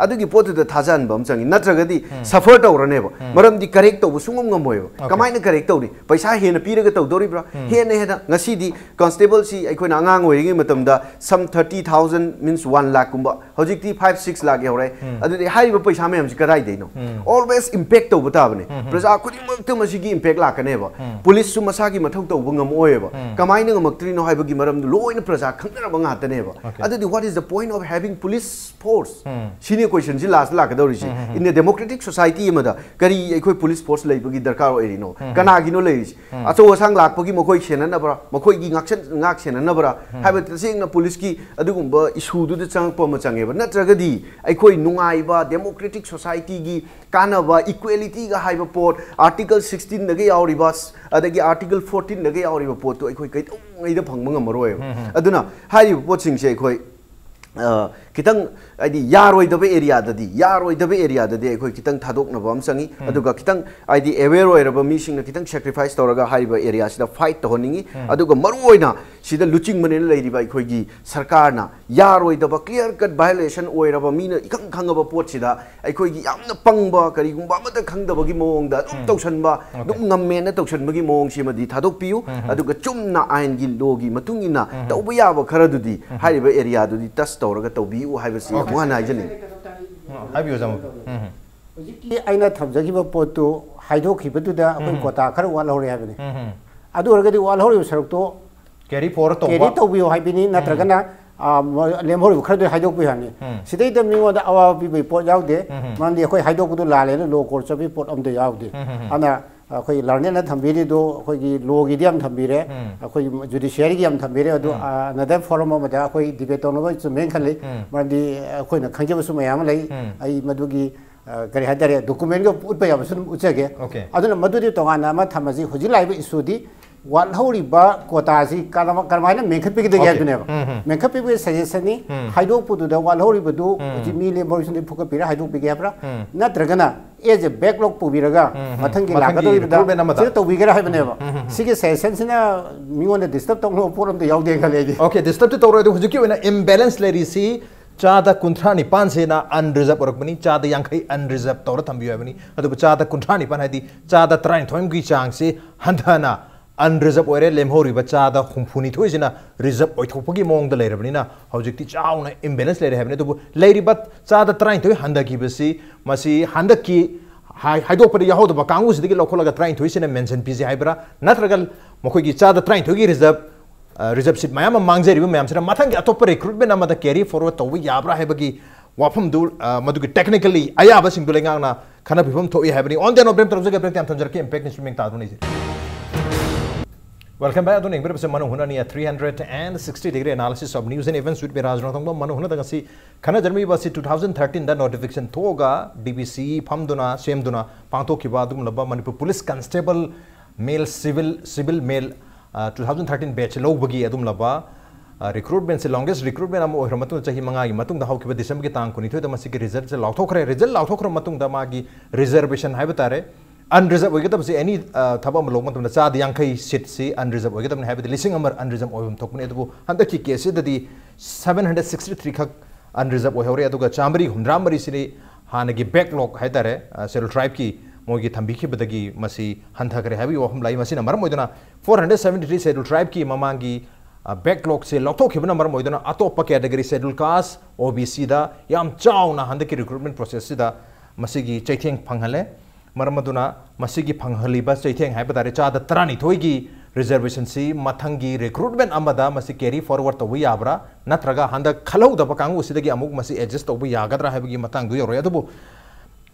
अदुगी पोतुदा थाजानबा चंगी नत्रगदी सफर तौरनेबा मरमदी करेक्ट तौबु सुंगम ngmoyba कमाइना करेक्ट तौरी पैसा हेन पीरगा तौदोरिब्रा हेन हेदा ngасidi constable si aikoina angang oirigi matamda some 30,000 means 1 lakh kumba hojikti 5-6 lakh yaure adudi haiba paisa mayam si kadai deino always impact to butabane praja khudimak masigi impact lakaneba police su masagi mathau to bungam oeba kamaina ngamaktri no haibagi maram loina praja khangna banga taneba adudi what is the point of having police force senior question ji last lakadori ji in a democratic society amada kari aikoi police force leibagi darkar oirino kanagi no leis acho sang lakpagi makoi senanabra makoi gi ngak senanabra haiba tsingna police ki adugumba issue du de changpa ma changeba natragadi aikoi nungaiba democratic society gi kanaba equality ga haiba pot article 16 dagi yauriba adagi article 14 dagi yauriba pot to aikoi kai ngai da phangma ngamaroi aduna haiba pot sing se aikoi kitang adi yaroi dabe area dadi aikoi kitang thadok na bam sangi aduga kitang adi aware oiraba mi sing na kitang sacrifice toraga haiba area sida fight to honingi aduga maruoina sida luching manena leiriba aikoi gi sarkar na yaroi daba clear cut violation oiraba mi na ikang khangaba pot sida aikoi gi yamna pangba kari gumba mata khangdaba gi mong da dum tausanba dum ngamme na tausanba gi mong sima di thadok piu aduga chumna ain gi logi matungina tauba yaba kharadudi haiba area dudi tas toraga taubi u haiba si wana ajani habiyo jam hojiki aina thamjagiba potu haidokibatuda akoi kota khar wal hore habini adu orgadi wal hore sarukto carry forward to biyo haibini natragana लेमहोरी खरदो हाइदोक भी हानि सिदै the मिंगो दा अवा बि pot यावदे मानदि अखोय हाइदोक बुदु लाले लो court चबि pot अमदे यावदे अना अखोय लर्ने ना थंबिरि दो अखोय गी लो गी दिम थंबिरे अखोय जुडिशियरी गी हम थंबिरे अदु अनदर फोरम अमदा अखोय डिबेट तोनो चुमेन खले मानदि अखोय ना खंजब सु मयाम लै आई मदुगी करी हादरे डॉक्यूमेंट को उठप याबसु उचगे अदुना मदुदि तोगाना मा थमजी हुजि लाइब इशूदि वालहौरिबा कोतासी करमाइना मेखपिगदे यादुनेबा मेखपिगदे सजेशननी हाइदोकपुदुदा वालहौरिबदु जिमी लेमोरिसनदि फुकपिरा हाइदोकपिगे याब्रा नत्रगना एज ए बैकलॉग पुबिरगा मथंगी लागदोरिबदा सिर तौबिगरा हाइबनेबा सिगे सजेशनसिना मिगोन डिस्टर्ब तौनो पोरमदे यावदे खलेदि ओके डिस्टर्ब तौरोदि हुजुकी ओना इम्बैलेंस लेरिसी चादा कुंथ्रा निपान से ना अनरिजर्व औरकबनी चादा यांखै अनरिजर्व तौर थंबियो हबनी अदु चादा कुंथ्रा निपान हादि चादा 39 की चांग से हंथना अनरिजर्व ओरे लेमहोरिबा चादा हुंफुनी थोइसिना रिजर्व ओइथोपगी मोंगदा लेरबनिना हौजिकति चाउना इम्बैलेंस लेरे हबने अदु लेरिबा चादा 39 हंदकीबसी मसी हंदकी हाइदोपदि याहोदबा कांगुसिदि लौखोलगा 39 सिना मेंशन पीजे हाइब्रा नत्रगल मखोगी चादा 39 की रिजर्व सीट मैम मांगजरी मैम से मथंग अतोप रिक्रूटमेंट अमदा कैरी फॉरवर्ड तौब याब्रा हैबगी वाफम दु मदुगी टेक्निकली अयाब सिंगदु लेंगांगना खना फिफम थोइ हैबनी ऑन द नोब्रेम तरफ जगे ब्रेक टाइम थंजर के इंपैक्ट इंस्ट्रूमेंट तादु नहीं वेलकम बैक अदुन इंग्बर से Manung Hutna 360 degree analysis of news and events with Raj Nongthombam Manung Hutna dangasi khana jarmi basi 2013 da notification thoga DBC famduna semduna pangtokhiba adum laba Manipur police constable male civil male 2013 batch lobagi adum laba recruitment se longest recruitment am ohra matung chahi manga gi matung da haukiba December ki tang kuni thoi da masi ki result se lauthokre result lauthokra matung da magi reservation haibitare unreserved oigadam se any thaba malong matung da cha yang khai seat se unreserved oigadam haibit lising amar unreserved oim thokne adubu handa ki case da di 763 khak unreserved oihore aduga chamri humdramari sini hanagi backlog haidare scheduled tribe ki मोगी थंबिखी बदगी मसी हंथकरे heavy वहम लाई मसी number मोइदना 473 schedule tribe की ममांगी backlog से लौथोखिब नंबर मोइदना अतोप कैटेगरी शेड्यूल कास्ट ओबीसी दा याम चाउना हंदकी रिक्रूटमेंट प्रोसेस सिदा मसीगी चैथेंग फंगहले मरमदुना मसीगी फंगहलिबा चैथेंग हाइबदारे चादा 39 की रिजर्वेशन सी मथंगी रिक्रूटमेंट अमदा मसी कैरी फॉरवर्ड तब याब्रा नत्रगा हंद खलौदब कांगु सिदगी अमुक मसी एडजस्ट तब यागद्रा हैबगी मतंग दु योरे अदुबु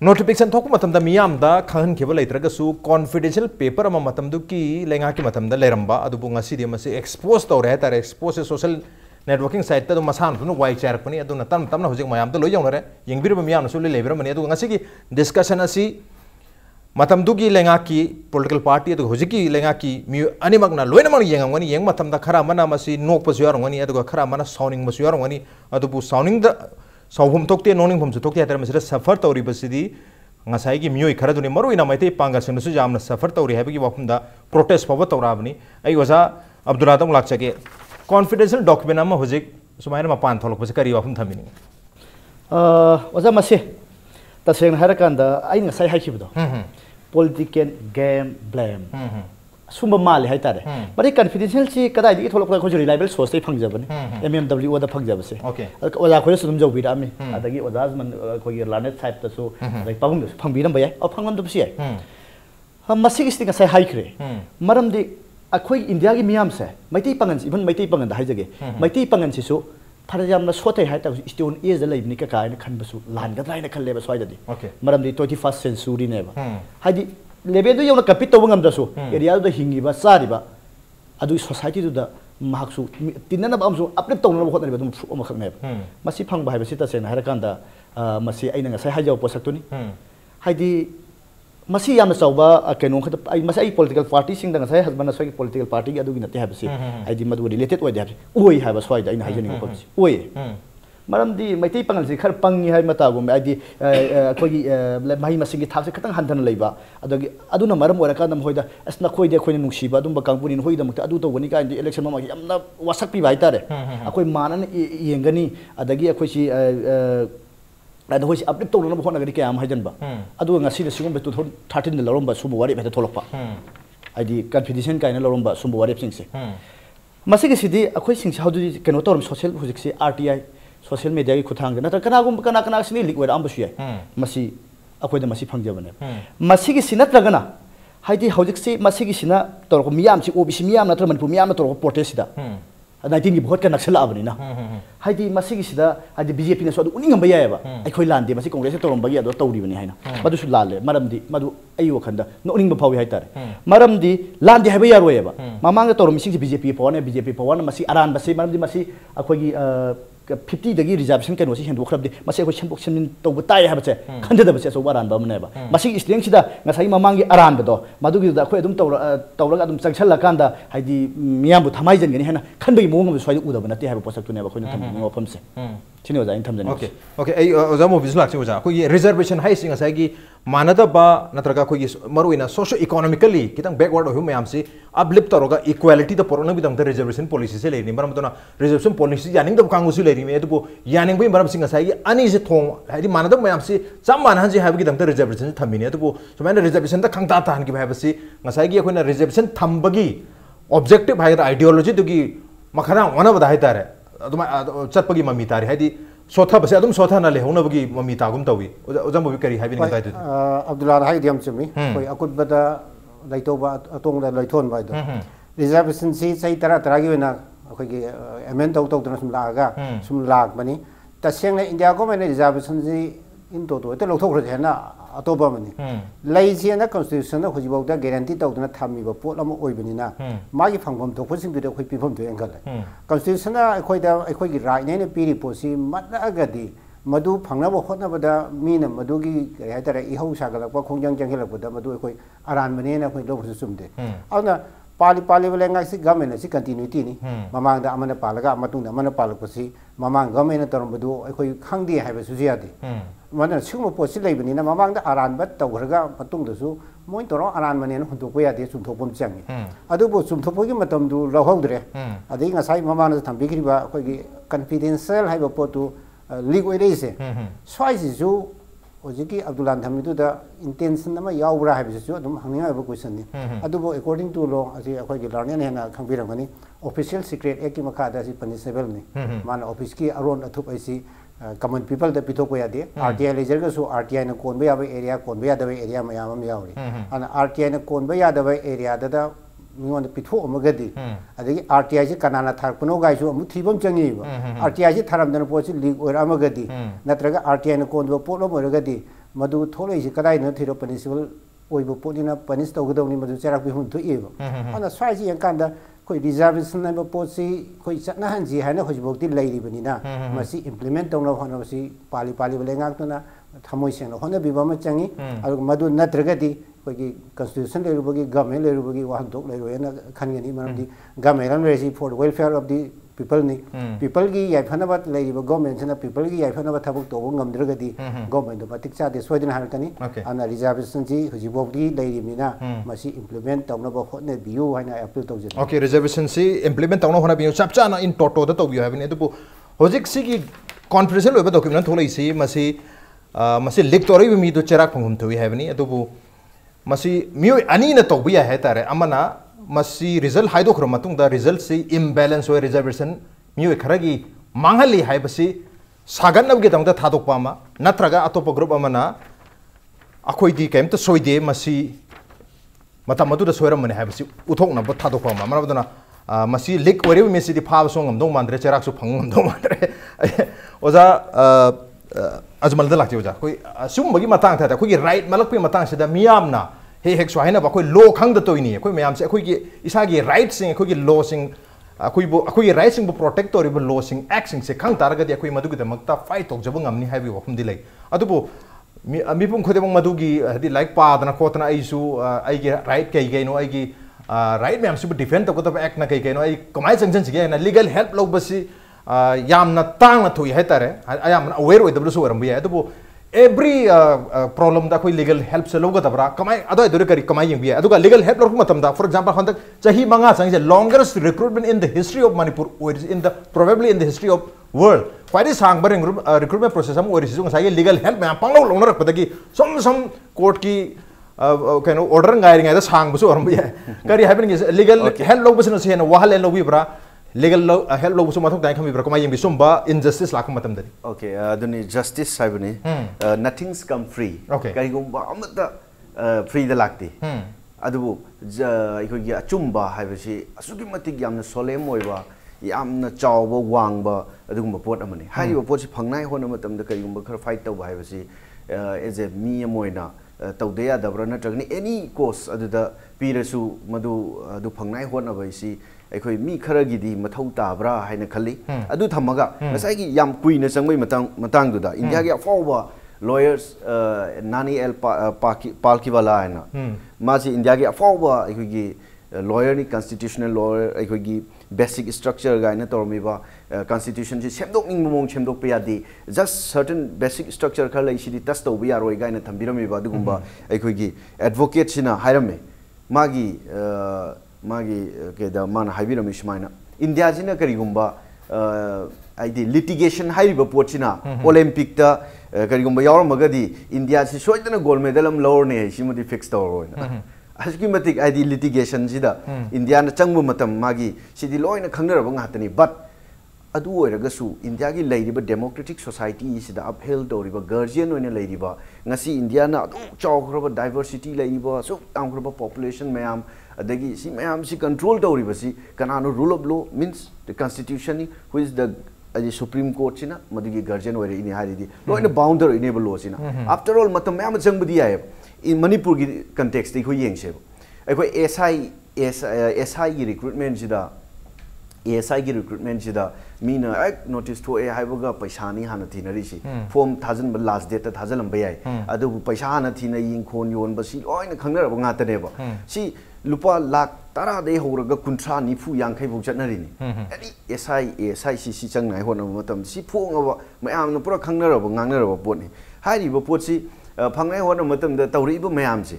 नोटिफिकेशन थोक मतमदा मियामदा खहनखिब लेत्रगसु कॉन्फिडेंशियल पेपर अमा मतमदु की लेंगा की मतमदा लेरंबा अदुबु ngasi di masi expose tawre ha tare expose social networking site ta masan tu wai charpani adu na tam tamna hojik mayam da loi yonore yengbir ba miyam su le lebira mani adu ngasi ki discussion asi matamdu gi lenga ki political party adu hojik ki lenga ki mi animak na loina man yengangani yeng matamda khara mana masi nok pasu yarongani adu khara mana sounding masu yarongani adu bu sounding da सौभम Tauktae नोनिंग भम Tauktae हतर मसिरा suffer तौरी बसिदी ngasai gi mioi khara duni maru ina maite panga sinu su jamna suffer tawri habigi wafumda protest pawa tawrabni ai waza Abdula tong lakchage confidential document ama hojik sumaina ma pan tholok kari wafum thamini waza mase taseng harakanda ai ngasai haikibdo political game blame sumba mali hai tare bari confidential chi kadai di tholok ko reliable source te phangjabani MMWO da phangjabase okay oja khoi sudum jobi da ami adagi oja man khoi lanet type ta so like pabung da phangbiram bayai a phangam da bsi ai ha masig sting sai hai khre maram di akhoi India gi miyam se maitei pangan even maitei pangan da haijage maitei pangan si so tharajam na sote hai ta stone is da leibni ka kai na khan basu lan ga drai na khan leba swai da di maram di 21st century ne ba haidi level do yona kapit to bangam da so area do hingi ba sari ba adu society do da mahaksu tinna ba amsu apne to na hot na ba dum fu ma khak ne masi phang ba hai ba sita se na harakan da masi aina nga sai ha jaw posak to ni haidi masi yam sauba kenu khat ai masi ai political party sing da nga sai husband na sai political party adu gi na te ha ba si haidi madu related oi da oi ha ba swai da ina ha jeni ko oi maram di maitei pangal si khar pangi hai mata gum ai di khoi mahi masing gi thak se khatang handan leiba adogi aduna maram ora ka nam hoida asna khoi de khoi nungsi ba dum ba kangpurin hoida mukta adu to goni ka indi election ma gi amna wasak pi bai tare akoi manan yengani adagi akoi si adu hoi update to na hona gari ka am hajan ba adu ngasi de singom be 2013 de lorom ba sumu wari be tholok pa ai di confidential ka ina lorom ba sumu wari sing se masigi sidi akoi sing sa hadu keno torom social hojik se RTI social media ki khuthang na kana gum kana kana sini lik wer ambu sui masi akoi da masi phangjabane masi gi sinat ragana haidi hojik se masi gi sina tor ko miyam si OBC miyam na tor manipur miyam na tor ko protest da 19 की vote का नक्सल आबनी ना हाइदी मसी की सिदा हाइदी BJP ने सोदु उनिंग बया है बा अखोई लांदे मसी कांग्रेस से तोरम बगी अदो तौरी बनी हाइना मदु सु लाले मरमदी मदु अई वखंदा नोनिंग बफावी हाइतारे मरमदी लांदे हाइबे यारोय बा ममांग तोरम मिसिंग से बीजेपी पवन मसी अरान बसी मरमदी मसी अखोई 50 दगी रिजर्वेशन के नोसी हेंदो खरबदी मसे को छेंबोक छेमिन तौब ताय हाबचे खंददा बसे सो अरान बा मनेबा मसी स्ट्रेंग सिदा ngasai mamangi aran bado madugi da khoi adum tawraga adum changchal kanda haidi miyambu thamai jengani hena khanbai mong am swai udaba nati haba posak tune ba khoi tham ngo phamse chini oja in thamjani okay ai oja mo bislak se oja khoi reservation hai singa sai gi manada ba natraga khoi maruina socio economically kitang backward ho mayam si uplift toroga equality da porona bi dam reservation policy se leini maram tona reservation policy yaning da kangu su leini me du yaning bai maram singa sai gi ani se thong haidi manada mayam si sam man han ji habi gi dam reservation thamini du सुमाइन reservation ता खंगता तान की भाई ngasai gi akhona reservation thambagi objective hai ideology dugi makhana wana bada hai tare aduma chatpagi mami tare haidi sotha base adum sotha na le hona bagi mami tagum tawi ojam bobi kari hai bin ngai tu Abdula hai diam chumi koi akut bada laitoba atong da laithon bai do reservation si sai tara gi na akhoi gi amend tau tau sum laga sum lag bani taseng na india ko mane reservation si in to te lo thok re na atoba mani lai ji na constitution na khoji bawda guarantee tawdna thammi ba pot lama oibani na magi phangpham thokphasing du de khoi pifam du engal constitution na khoi da khoi gi right ne piri posi matna agadi madu phangna ba khotna ba da mi na madu gi hai tara I hau sagalak ba khongjang jangelak ba da madu khoi aran mane na khoi lo sumde auna pali bale ngai si government si continuity ni mamang da amana palaga matung da amana palak posi mamang government na tarom badu khoi khangdi hai ba su jiadi mana sungmo posi leibani na mamang da aran bat tawraga matung da su moi toro aran mane na hundu ko ya de sum thopom changi adu bo sum thopogi matam du rawhawdre adi ngasai mamang na thambi kri ba khoi gi confidential hai ba potu leak oi reise swai ji ju ojiki Abdula thamidu da intention ama yaubra hai bi su adum hangninga ba question ni adu bo according to law asi khoi gi larnian hena khangbiramani official secret act ki makha da si punishable ni mana office ki aron athup ai si common people da pithok ko yade RTI ledger ga so RTI na kon ba area kon ba da area mayam am yauri ana RTI na kon ba da area da mingon pitho amagadi adagi RTI ji kanana tharpno gai so amu thibam changi ba RTI ji tharam dan po chi leak or amagadi natraga RTI na kon ba polo moragadi madu tholei ji kadai na thiro punishable oibo polina punish tawgdawni madu charak bi hun thu eba ana swai ji yang kanda koi reservation na posi koi chatna hanji haina hojibokti lairi bani na masi implement tawna hona masi pali belengak tuna thamoi seng hona biba ma changi aru madu natragati koi ki constitution le rubogi government le rubogi wahan tok le roena khangeni manamdi government resi for the welfare of the people ni people gi yaifana bat lairi ba government na people gi yaifana ba thabuk to ngamdragati government do batik cha de soidin harkani ana reservation ji hojibokti lairi mina masi implement tawna ba hotne biu haina appeal tawje okay reservation si implement tawna hona biu chapcha na in toto da to biu have ne to hojik si gi confidential oiba document tholai si masi leak tori bi mi do cherak phangum thui have ni adu masi miu ani na to biya hai tare amana masi result haido khro matung da result si imbalance or reservation miu kharagi manghali hai basi sagan nab ge tang da thadok pa ma natraga atopa group amana akhoi di kaim to soide masi matam matu da soiram mane hai basi uthok na ba thadok pa ma marabdana masi leak ore mi si di phab song ngam dong mandre cherak su phangum dong mandre oza Ajmal da lakti oja koi sum bagi matang tha koi right malak pe matang se da miyam na he hek so haina ba koi law khang da toini koi mayam se koi gi isa gi right sing koi gi law sing koi right sing bu protect tori bu law sing act sing se khang tar ga di koi madu gi da makta fight tok jabang amni hai bi wafum di lai adu bu mi pum khode bang madu gi di like pa da na khotna ai su ai gi right kai gai no ai gi right mayam su defend tok da act na kai gai no ai kamai chang chang si na legal help lo basi yamna tang na thui hetare ayam aware oi dablu so waram bi adu every problem da koi legal help se loga dabra kamai ado dure kari kamai yeng bi adu ga legal help lok matam da for example khandak chahi manga sang je longest recruitment in the history of Manipur or in the probably in the history of world quite is sang baring recruitment process am or is sang sai legal help ma panglo longna rak padagi some court ki kind of order ngai ringa da sang bu so waram bi kari happening is legal help lok bus no se na wahal lo bi bra legal help lo busu mathok dai khami bra kama yemi sumba injustice la kham matam dari okay aduni justice saibani nothing's come free kari gumba amata free da lakti adu ikoi gi achumba haibasi asugi matik yamna solemn oiba yamna chawba wangba adugumba pot amani hariba pot si phangnai hona matamda karigumba khara fight tawba haibasi as a mi amoina tawdeya dabra natragni any cause aduda pirasu madu adu phangnai hona baisi akhoi mi khara gidi mathau tabra haina khali adu thamaga ngasai gi yam kuina changbai matang duda india gi afawba lawyers nani el palkiwala haina maji india gi afawba akhoi gi lawyer ni constitutional lawyer akhoi gi basic structure gaina tormiba constitution ji semdok ning momong semdok pe yadi just certain basic structure khala isidi test to bi yaroi gaina thambirami ba dugumba akhoi gi advocate sina hairame magi ke da man haibirami shmaina india jina kari gumba aidi litigation hairiba pochina olympic ta kari gumba yaramagadi india si soidana gold medal am lower ne simudi fix tawroina aski matik id litigation sida india na changbu matam magi sidi loina khangnaraba ngatani but adu oiragasu india gi leiriba democratic society sida upheld doriba guardian oina leiriba ngasi india na adu chawkhroba diversity leiriba so tamkhroba population mayam adagi si mayam si control doriba si kanano rule of law means the constitution who is the supreme court sina madigi guardian oire ini haridi loina boundar enable law sina after all matam mayam changbudi ay in Manipur context they could yeng sebo SI recruitment jida ASI gi recruitment jida mina notice to a haibaga paisa ni hana thinari si form 1000 last date 1000 lam bayai adu paisa hana thina yin khon yon ba si loina khangnar ba ngata ne ba si lupa lakh tara de horaga kuntra nifu yankhai bu chatnari ni adi SI si chang nai hona matam si phong ba mayam no pura khangnar ba ngangnar ba pot ni hairi ba pot si phangai hona matam da tawri bu mayam si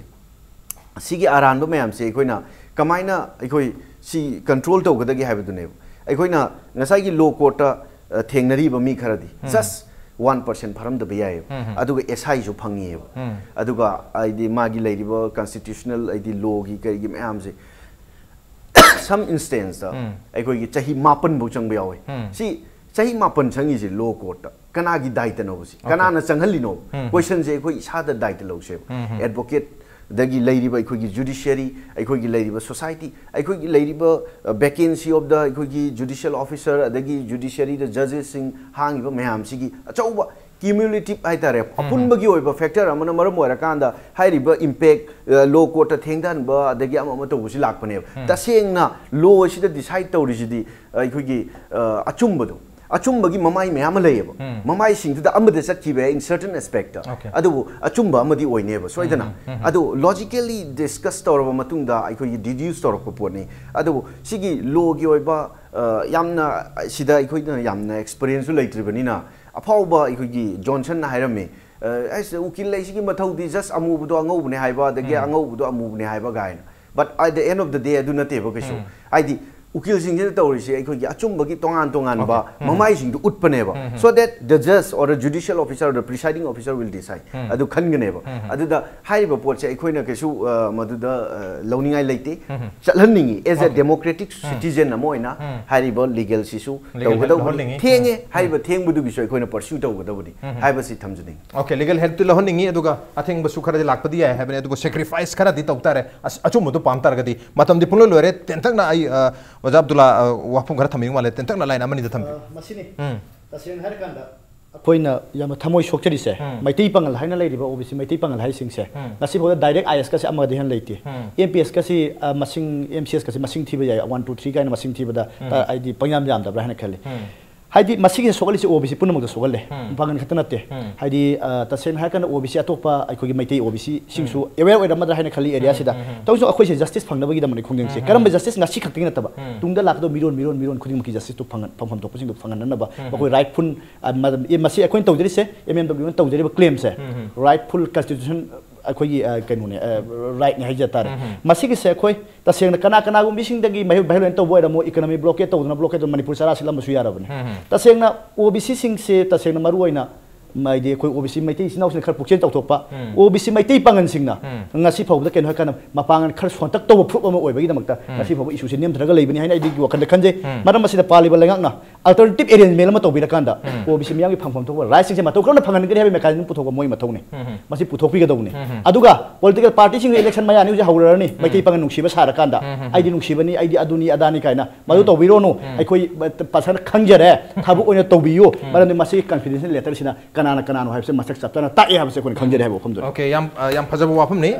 sigi aran bu mayam si koina kamaina ikoi si control to gadagi haibdu ne aikoina ngasai gi law court thengnari ba mi kharadi just 1% pharam da bayai aduga SI jo phangi aduga aidi magi leiriba constitutional aidi law gi kai gi mayam si some instance aikoi gi chahi 9 bu chang bayawi si chahi 9 changi si law court kana gi daita no si kana na changhali no question je koi isa da daita lo se advocate dagi leiriba aikoi gi judiciary aikoi gi leiriba society aikoi gi leiriba vacancy of the aikoi gi judicial officer dagi judiciary the judges sing hangiba mayam sigi achauba cumulative haitare apunbagi oiba factor amana maram oirakanda hairiba impact law court thengdan ba dagi ama to busi lakpane tasengna law sida decide tawrisidi aikoi gi achumbado achumba mamai mayam layeba mamai singda amada satkibe in certain aspect adu achumba amadi oineba soidana adu logically discuss toraba matungda aikoi deduce toraba poni adu sigi law gi oiba yamna sida aikoi yamna experience laitribanina afauba aikoi johnson na hairame as ukil lai sigi mathaudi just amubudo angobune haiba dagi angobudo amubune haiba gaina but at the end of the day adu nateba kesu aidi ukil sing je tawrisi aikoi achumba gi tongan ba mamai sing du utpaneba so that the judge or a judicial officer or the presiding officer will decide adu khanganeba adu da haiba pot se aikoi na kesu madu da lawningai leite chalhanningi as a democratic citizen amoina haiba legal sisu tawgada thenge haiba thengbu du biso aikoi na pursue tawgada budi haiba si thamjning okay legal help to lahonningi aduga atheng basu khara lakpadi ai habane aduga sacrifice khara di tawtare achum du pamtar gadi matam di pulo lore tentak na ai Wajah Abdula wapung gara thaming wale tentak na line amani da thambi masini taseng har kanda akoina yama thamoi sokchari se maitai pangal haina leiriba obc maitai pangal hai sing se ngasi boda direct is ka se amade han leite mps ka si masing mcs ka si masing thiba ya 1 2 3 kaina masing thiba da id pangyam jam da brahana khali haidi masigi sogali se obc punamuk da sogalle pangan khatana te haidi taseng har kana obc atopa aikogi maitai obc singsu aware oida madra haina khali area sida tawso akoi se justice phangnabagi da mani khongdeng se karam justice ngasi khakting na taba tungda lakdo miron khuding maki justice to phangan phampham to pusing to phangan na ba akoi rightful masi akoin tawjari se MMWO tawjari ba claim se rightful constitution akoi kainune right ni haija tare masigi se akoi taseng kana gum bising dagi mahil to boy da mo economy blockade to na blockade Manipur sara silam su yara bane taseng na OBC sing se taseng na maru oina माइदे कोई OBC मैते सिनाउ सिन खर पुक्चेन तौथोपा OBC मैते Pangan सिंगना ngasi phawda ken hakana mapangan khar sontak to phrup ama oibagi damakta ngasi phawba issue se nem thraga leibani haina idi wakan khanje maram masida paliba lengak na alternative arrangement ma tobira kanda OBC miyang gi phangpham thoba right sing se mato krona phangan gari habe mechanism puthoga moi mathone masi puthokpi ga dawne aduga political party sing election maya ni je hawrani maitei pangan nungsiba sara kanda aidi nungsibani aidi aduni adani kaina madu tobiro no aikoi pasan khangjare thabu oina tobiyo maram masi confidential letter sina kanana kanano habse masak chaptana ta e habse kon khangjare habo khomdo okay yam phajabu wafam ni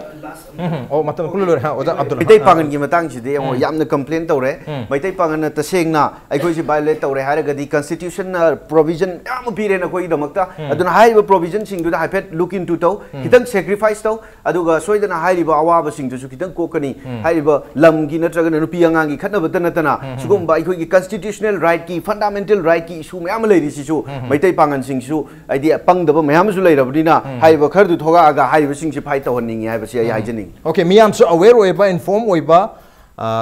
oh matam kulur ha oda Abdul Maitai pangan gi matang si de yamna complain tawre Maitai pangan na tasengna aikoi si violate tawre haragadi constitutional provision yam pire na koi damakta aduna haiba provision sing du da haipet look into taw kitang sacrifice taw aduga soidana haiba awaba sing du su kitang kokani haiba lam gi natraga na rupi angang gi khatna batana tana sugum ba aikoi gi constitutional right ki fundamental right ki issue mayam leiri si su Maitai pangan sing su idea pangdaba mayam su leirabdina haiba khardu thoga aga haiba sing si phai tawhanningi haiba si ai haijening okay miyam so aware oiba inform oiba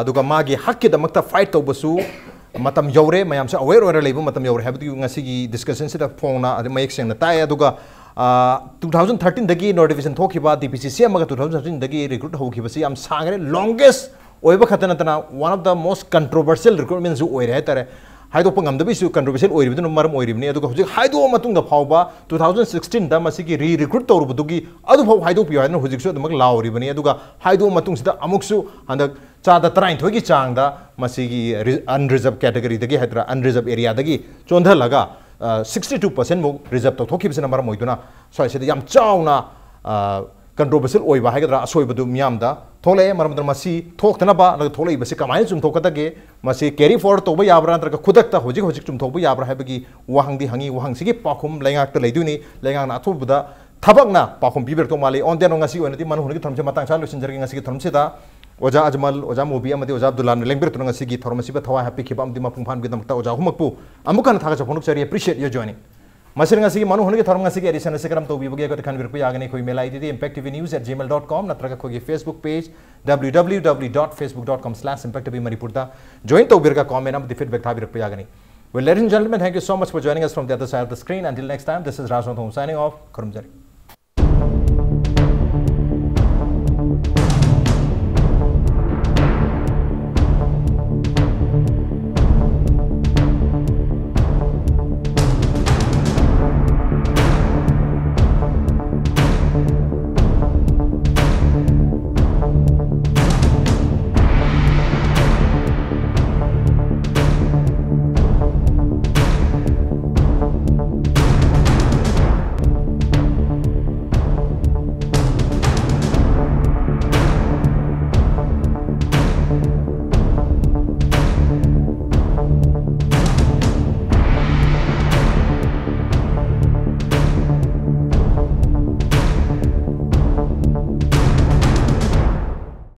duga magi hakki damakta fight tawbasu matam yore mayam so aware ora leiba matam yore habdu ngasi gi discussion sida phona ade mayek seng na tai aduga 2013 dagi notification thokiba DPCC amaga 2013 dagi recruit hokibasi am sangre longest oiba khatana tana one of the most controversial recruitments ju oire tare haido pangam da bisu controversial oire bidu maram oire bini aduga hojik haido matung da phawba 2016 da masigi recruit tawru budugi adu phaw haido piyo haina hojik su adumak lauri bani aduga haido matung sida amuksu handak chada train thogi changda masigi unreserved category dagi hadra unreserved area dagi chondha laga 62% mo reserve to thoki bisna maram oiduna so sida yam chauna controversial oiba hagadra asoibadu miyamda thole maram masi thoktana ba lag thole basi kamai chum thokadage masi carry forward toba yabra antra khudakta hojik chum thoba yabra habagi wahangdi hangi wahangsigi pakhum lengak ta leiduni lengang na thobuda thabakna pakhum biber to mali on denong ngasi onati manu hungi thamse matang sa lusin jargi ngasi thamseda oja Ajmal oja Mobi amadi oja Abdula lengbir to ngasi gi thormasi ba thawa happy khibam di mapung phan bidam ta oja humakpu amukan thaga chaponuk chari appreciate your joining masir ngasi gi manu hungi thorm ngasi gi edison sekram to bibugi ko kan virku yagani khoi mail id impacttvnews@gmail.com natraga khoi Facebook page www.facebook.com/impactvmanipur da join to birga comment am the feedback tha virku yagani well ladies and gentlemen thank you so much for joining us from the other side of the screen until next time this is Raj Nongthombam signing off kurumjari